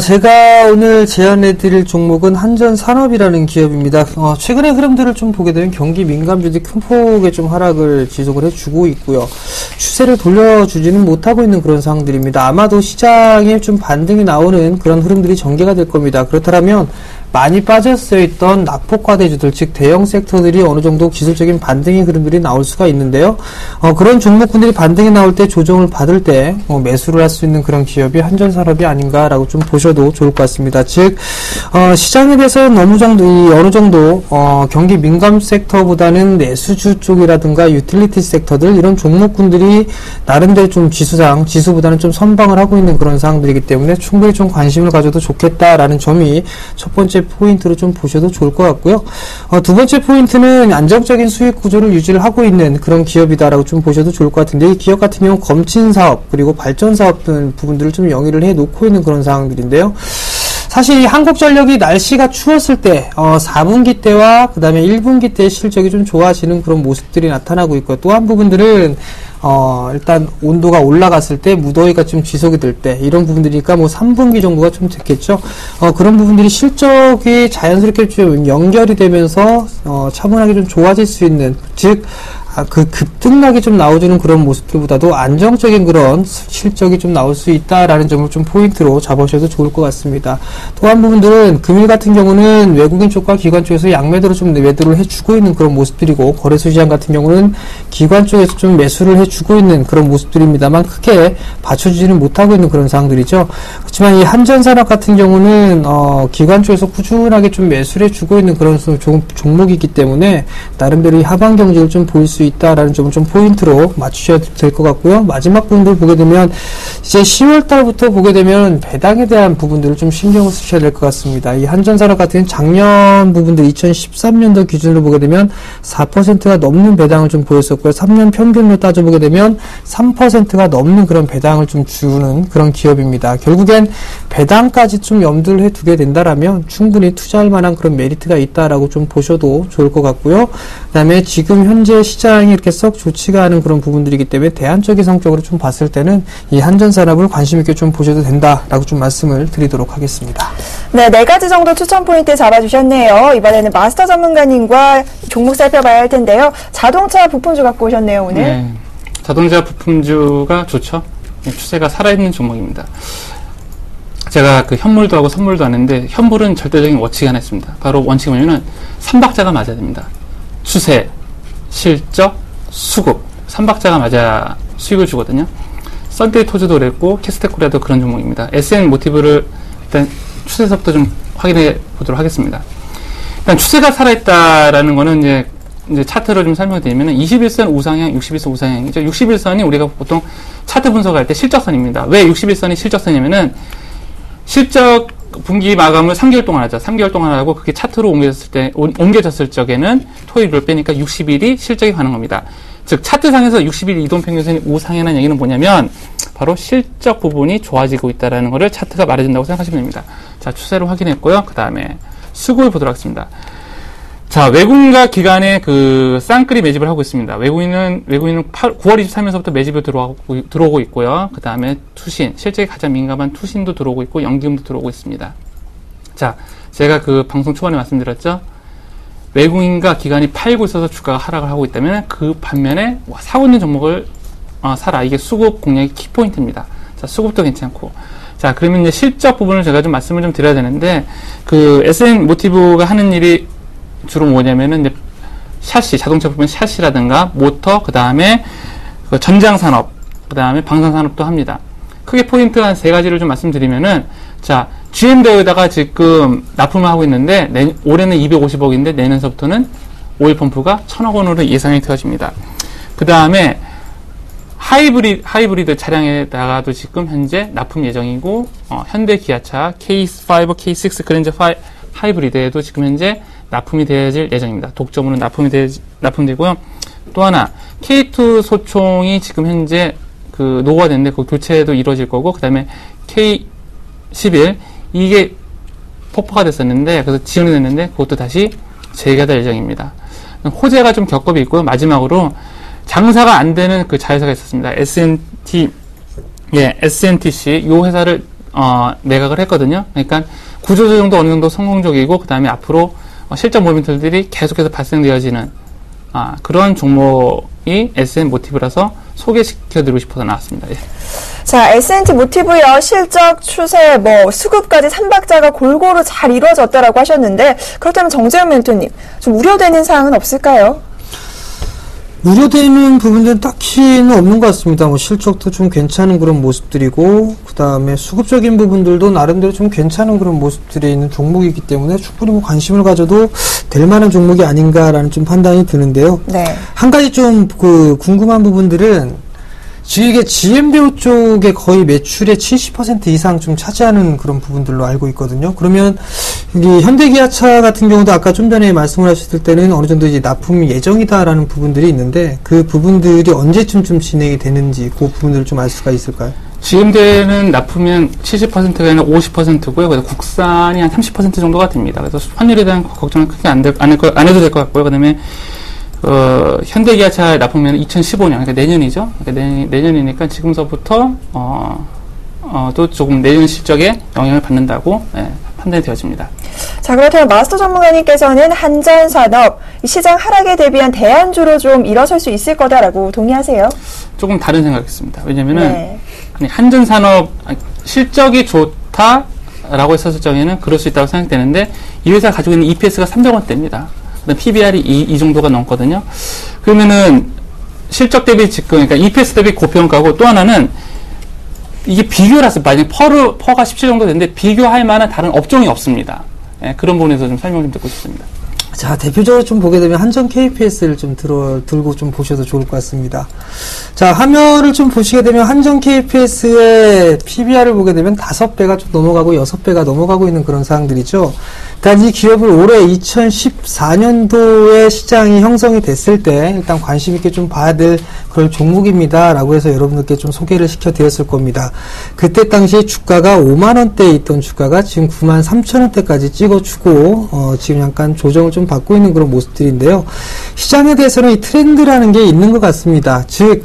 제가 오늘 제안해드릴 종목은 한전산업이라는 기업입니다. 최근의 흐름들을 좀 보게 되면 경기 민감주들이 큰 폭의 좀 하락을 지속을 해주고 있고요. 추세를 돌려주지는 못하고 있는 그런 상황들입니다. 아마도 시장에 좀 반등이 나오는 그런 흐름들이 전개가 될 겁니다. 그렇다면 많이 빠졌어 있던 낙폭과대주들, 즉 대형 섹터들이 어느 정도 기술적인 반등의 흐름들이 나올 수가 있는데요. 그런 종목군들이 반등이 나올 때 조정을 받을 때 매수를 할 수 있는 그런 기업이 한전산업이 아닌가라고 좀 보셔도 좋을 것 같습니다. 즉 시장에 대해서는 어느 정도 경기 민감 섹터보다는 내수주 쪽이라든가 유틸리티 섹터들 이런 종목군들이 나름대로 좀 지수보다는 좀 선방을 하고 있는 그런 상황들이기 때문에 충분히 좀 관심을 가져도 좋겠다라는 점이 첫 번째 포인트로 좀 보셔도 좋을 것 같고요. 두 번째 포인트는 안정적인 수익 구조를 유지를 하고 있는 그런 기업이다라고 좀 보셔도 좋을 것 같은데 이 기업 같은 경우는 검진 사업 그리고 발전 사업 등 부분들을 좀 영위를 해 놓고 있는 그런 상황들인데요. 사실 이 한국전력이 날씨가 추웠을 때 4분기 때와 그 다음에 1분기 때 실적이 좀 좋아지는 그런 모습들이 나타나고 있고 또 한 부분들은 일단 온도가 올라갔을 때 무더위가 좀 지속이 될 때 이런 부분들이니까 뭐 3분기 정도가 좀 됐겠죠. 그런 부분들이 실적이 자연스럽게 좀 연결이 되면서 차분하게 좀 좋아질 수 있는 즉 그 급등락이 좀 나와주는 그런 모습들보다도 안정적인 그런 실적이 좀 나올 수 있다라는 점을 좀 포인트로 잡으셔도 좋을 것 같습니다. 또 한 부분들은 금일 같은 경우는 외국인 쪽과 기관 쪽에서 양매도로 좀 매도를 해주고 있는 그런 모습들이고 거래소 시장 같은 경우는 기관 쪽에서 좀 매수를 해주고 있는 그런 모습들입니다만 크게 받쳐주지는 못하고 있는 그런 상황들이죠. 그렇지만 이 한전산업 같은 경우는 기관 쪽에서 꾸준하게 좀 매수를 해주고 있는 그런 종목이기 때문에 나름대로 이 하방 경직을 좀 보일 수 수 있다라는 점을 좀 포인트로 맞추셔야 될 것 같고요. 마지막 부분들 보게 되면 이제 10월 달부터 보게 되면 배당에 대한 부분들을 좀 신경을 쓰셔야 될 것 같습니다. 이 한전산업 같은 작년 부분들 2013년도 기준으로 보게 되면 4%가 넘는 배당을 좀 보였었고요. 3년 평균으로 따져보게 되면 3%가 넘는 그런 배당을 좀 주는 그런 기업입니다. 결국엔 배당까지 좀 염두를 해두게 된다라면 충분히 투자할 만한 그런 메리트가 있다라고 좀 보셔도 좋을 것 같고요. 그 다음에 지금 현재 시장이 이렇게 썩 좋지가 않은 그런 부분들이기 때문에 대안적인 성격으로 좀 봤을 때는 이 한전산업을 관심 있게 좀 보셔도 된다라고 좀 말씀을 드리도록 하겠습니다. 네, 4가지 정도 추천 포인트 잡아주셨네요. 이번에는 마스터 전문가님과 종목 살펴봐야 할 텐데요. 자동차 부품주 갖고 오셨네요, 오늘. 네, 자동차 부품주가 좋죠. 네, 추세가 살아있는 종목입니다. 제가 그 현물도 하고 선물도 하는데 현물은 절대적인 원칙이 하나 있습니다. 바로 원칙이 뭐냐면 3박자가 맞아야 됩니다. 추세, 실적, 수급 3박자가 맞아야 수익을 주거든요. 썬데이 토즈도 그랬고 캐스테코리아도 그런 종목입니다. SN모티브를 일단 추세서부터 좀 확인해 보도록 하겠습니다. 일단 추세가 살아있다라는 거는 이제 차트를 좀 설명드리면 21선 우상향, 61선 우상향이죠. 61선이 우리가 보통 차트 분석할 때 실적선입니다. 왜 61선이 실적선이냐면은 실적 분기 마감을 3개월 동안 하죠. 3개월 동안 하고 그게 차트로 옮겨졌을 적에는 토요일을 빼니까 60일이 실적에 가는 겁니다. 즉 차트상에서 60일 이동평균선이 우상향이라는 얘기는 뭐냐면 바로 실적 부분이 좋아지고 있다는 것을 차트가 말해준다고 생각하시면 됩니다. 자, 추세로 확인했고요. 그 다음에 수급을 보도록 하겠습니다. 자, 외국인과 기관의 그 쌍끌이 매집을 하고 있습니다. 외국인은 9월 23일서부터 매집이 들어오고 있고요. 그 다음에 투신, 실적에 가장 민감한 투신도 들어오고 있고, 연기금도 들어오고 있습니다. 자, 제가 그 방송 초반에 말씀드렸죠? 외국인과 기관이 팔고 있어서 주가가 하락을 하고 있다면 그 반면에 사고 있는 종목을 사라. 이게 수급 공략의 키포인트입니다. 자, 수급도 괜찮고. 자, 그러면 이제 실적 부분을 제가 좀 말씀을 좀 드려야 되는데, 그 SN모티브가 하는 일이 주로 뭐냐면은 이제 샤시, 자동차 부분 샤시라든가 모터, 그 다음에 그 전장산업, 그 다음에 방산산업도 합니다. 크게 포인트 한 3가지를 좀 말씀드리면은, 자, GM대에다가 지금 납품을 하고 있는데, 올해는 250억인데, 내년서부터는 오일펌프가 1000억 원으로 예상이 되어집니다. 그 다음에 하이브리드 차량에다가도 지금 현재 납품 예정이고, 현대 기아차 K5, K6 그랜저 하이브리드에도 지금 현재 납품이 되어질 예정입니다. 독점으로 납품되고요. 또 하나, K2 소총이 지금 현재 그 노후화됐는데 그 교체도 이루어질 거고, 그 다음에 K11, 이게 폭파가 됐었는데, 그래서 지연이 됐는데, 그것도 다시 재개가 될 예정입니다. 호재가 좀 겹겹이 있고요. 마지막으로, 장사가 안 되는 그 자회사가 있었습니다. SNTC, 요 회사를, 매각을 했거든요. 그러니까, 구조조정도 어느 정도 성공적이고, 그 다음에 앞으로 실적 모멘텀들이 계속해서 발생되어지는, 그런 종목이 SN모티브라서 소개시켜드리고 싶어서 나왔습니다. 예. 자, SN모티브요. 실적, 추세, 수급까지 3박자가 골고루 잘 이루어졌다라고 하셨는데, 그렇다면 정재훈 멘토님, 좀 우려되는 사항은 없을까요? 우려되는 부분들은 딱히는 없는 것 같습니다. 실적도 좀 괜찮은 그런 모습들이고, 그 다음에 수급적인 부분들도 나름대로 좀 괜찮은 그런 모습들이 있는 종목이기 때문에 충분히 관심을 가져도 될 만한 종목이 아닌가라는 좀 판단이 드는데요. 네. 한 가지 좀 궁금한 부분들은 지금 이게 GMBO 쪽에 거의 매출의 70% 이상 좀 차지하는 그런 부분들로 알고 있거든요. 그러면 이 현대기아차 같은 경우도 아까 좀 전에 말씀을 하셨을 때는 어느 정도 이제 납품 예정이다라는 부분들이 있는데 그 부분들이 언제쯤 좀 진행이 되는지 그 부분들을 좀 알 수가 있을까요? 지금대는 납품은 70%가 아니라 50%고요. 그래서 국산이 한 30% 정도가 됩니다. 그래서 환율에 대한 걱정은 크게 안 해도 될 것 같고요. 그 다음에 현대기아차 납품은 2015년, 그러니까 내년이죠. 그러니까 내년이니까 지금서부터, 또 조금 내년 실적에 영향을 받는다고, 판단이 되어집니다. 자, 그렇다면 마스터 전문가님께서는 한전산업, 시장 하락에 대비한 대안주로 좀 일어설 수 있을 거다라고 동의하세요? 조금 다른 생각이었습니다. 왜냐면은, 한전산업, 실적이 좋다라고 했었을 적에는 그럴 수 있다고 생각되는데, 이 회사가 가지고 있는 EPS가 300원대입니다. PBR이 이 정도가 넘거든요. 그러면은 실적 대비 지금 그러니까 EPS 대비 고평가고 또 하나는 이게 비교라서 만약 퍼가 17 정도 되는데 비교할 만한 다른 업종이 없습니다. 그런 부분에서 좀 설명 좀 듣고 싶습니다. 자, 대표적으로 좀 보게 되면 한전 KPS를 좀 들고 좀 보셔도 좋을 것 같습니다. 자, 화면을 좀 보시게 되면 한전 KPS의 PBR을 보게 되면 5배가 좀 넘어가고 6배가 넘어가고 있는 그런 사항들이죠. 일단 이 기업을 올해 2014년도에 시장이 형성이 됐을 때 일단 관심 있게 좀 봐야 될 그런 종목입니다. 라고 해서 여러분들께 좀 소개를 시켜드렸을 겁니다. 그때 당시에 주가가 5만원대에 있던 주가가 지금 93,000원대까지 찍어주고 지금 약간 조정을 좀 받고 있는 그런 모습들인데요. 시장에 대해서는 이 트렌드라는 게 있는 것 같습니다. 즉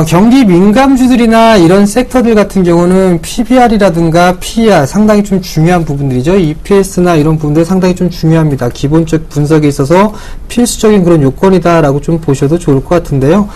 경기 민감주들이나 이런 섹터들 같은 경우는 PBR이라든가 PER 상당히 좀 중요한 부분들이죠. EPS나 이런 부분들 상당히 좀 중요합니다. 기본적 분석에 있어서 필수적인 그런 요건이다라고 좀 보셔도 좋을 것 같은데요.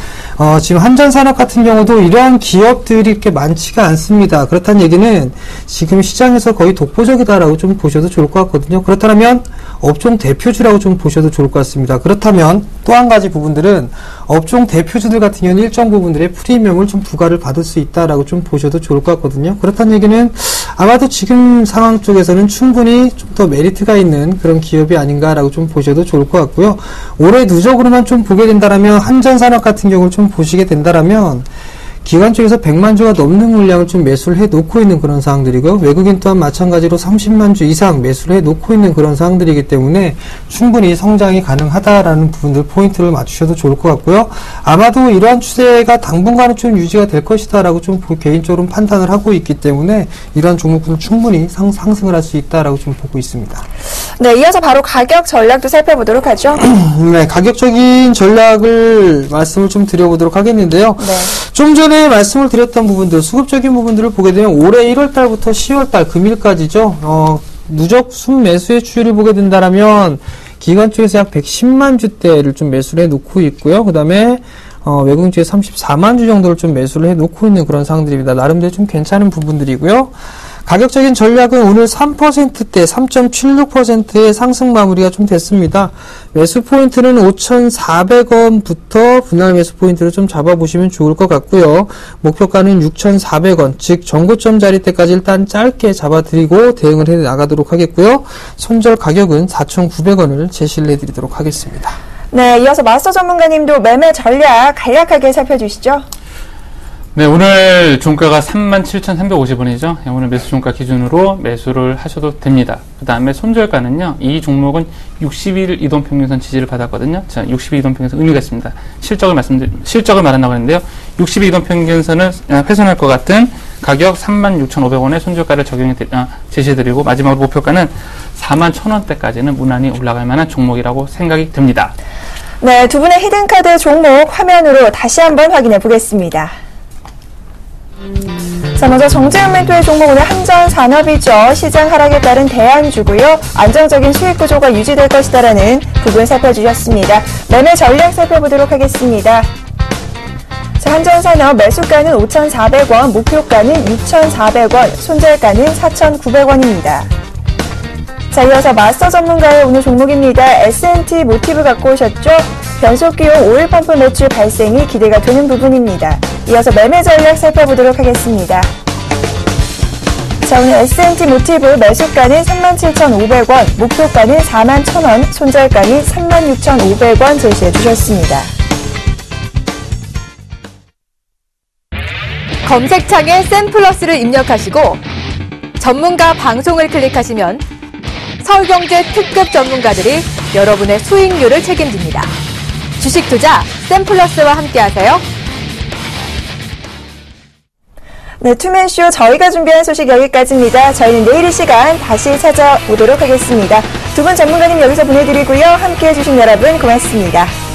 지금 한전산업 같은 경우도 이러한 기업들이 이렇게 많지가 않습니다. 그렇다는 얘기는 지금 시장에서 거의 독보적이다라고 좀 보셔도 좋을 것 같거든요. 그렇다면 업종 대표주라고 좀 보셔도 좋을 것 같습니다. 그렇다면 또 한 가지 부분들은 업종 대표주들 같은 경우는 일정 부분들의 프리미엄을 좀 부과를 받을 수 있다라고 좀 보셔도 좋을 것 같거든요. 그렇다는 얘기는 아마도 지금 상황 쪽에서는 충분히 좀 더 메리트가 있는 그런 기업이 아닌가라고 좀 보셔도 좋을 것 같고요. 올해 누적으로만 좀 보게 된다라면 한전산업 같은 경우를 좀 보시게 된다라면 기관 쪽에서 100만 주가 넘는 물량을 좀 매수를 해 놓고 있는 그런 상황들이고요. 외국인 또한 마찬가지로 30만 주 이상 매수를 해 놓고 있는 그런 상황들이기 때문에 충분히 성장이 가능하다라는 부분들 포인트를 맞추셔도 좋을 것 같고요. 아마도 이러한 추세가 당분간은 좀 유지가 될 것이다라고 좀 개인적으로 판단을 하고 있기 때문에 이러한 종목들은 충분히 상승을 할 수 있다라고 좀 보고 있습니다. 네, 이어서 바로 가격 전략도 살펴보도록 하죠. 네, 가격적인 전략을 말씀을 좀 드려보도록 하겠는데요. 네. 좀 전에 말씀을 드렸던 부분들, 수급적인 부분들을 보게 되면 올해 1월달부터 10월달 금일까지죠. 누적 순매수의 추이를 보게 된다라면 기관 쪽에서 약 110만 주대를 좀 매수를 해 놓고 있고요. 그 다음에 외국인 쪽에 34만 주 정도를 좀 매수를 해 놓고 있는 그런 상황들입니다. 나름대로 좀 괜찮은 부분들이고요. 가격적인 전략은 오늘 3%대 3.76%의 상승 마무리가 좀 됐습니다. 매수 포인트는 5,400원부터 분할 매수 포인트를 좀 잡아보시면 좋을 것 같고요. 목표가는 6,400원, 즉 정고점 자리 때까지 일단 짧게 잡아드리고 대응을 해 나가도록 하겠고요. 손절 가격은 4,900원을 제시를 해드리도록 하겠습니다. 네, 이어서 마스터 전문가님도 매매 전략 간략하게 살펴주시죠. 네, 오늘 종가가 37,350원이죠. 오늘 매수 종가 기준으로 매수를 하셔도 됩니다. 그 다음에 손절가는요, 이 종목은 60일 이동평균선 지지를 받았거든요. 자, 60일 이동평균선 의미가 있습니다. 실적을 말한다고 했는데요. 60일 이동평균선을 훼손할 것 같은 가격 36,500원의 손절가를 제시해드리고, 마지막으로 목표가는 41,000원대까지는 무난히 올라갈 만한 종목이라고 생각이 듭니다. 네, 두 분의 히든카드 종목 화면으로 다시 한번 확인해 보겠습니다. 자, 먼저 정재훈 멘토의 종목 오늘 한전산업이죠. 시장 하락에 따른 대안주고요. 안정적인 수익 구조가 유지될 것이다라는 부분 살펴주셨습니다. 매매 전략 살펴보도록 하겠습니다. 자, 한전산업 매수가는 5,400원, 목표가는 6,400원, 손절가는 4,900원입니다. 자, 이어서 마스터 전문가의 오늘 종목입니다. S&T 모티브 갖고 오셨죠? 변속기용 오일 펌프 매출 발생이 기대가 되는 부분입니다. 이어서 매매 전략 살펴보도록 하겠습니다. 자, 오늘 S&T 모티브 매수가는 37,500원, 목표가는 41,000원, 손절가는 36,500원 제시해 주셨습니다. 검색창에 샘플러스를 입력하시고 전문가 방송을 클릭하시면 서울경제 특급 전문가들이 여러분의 수익률을 책임집니다. 주식 투자 샘플러스와 함께하세요. 네, 투맨쇼 저희가 준비한 소식 여기까지입니다. 저희는 내일 이 시간 다시 찾아오도록 하겠습니다. 두 분 전문가님 여기서 보내드리고요. 함께해 주신 여러분 고맙습니다.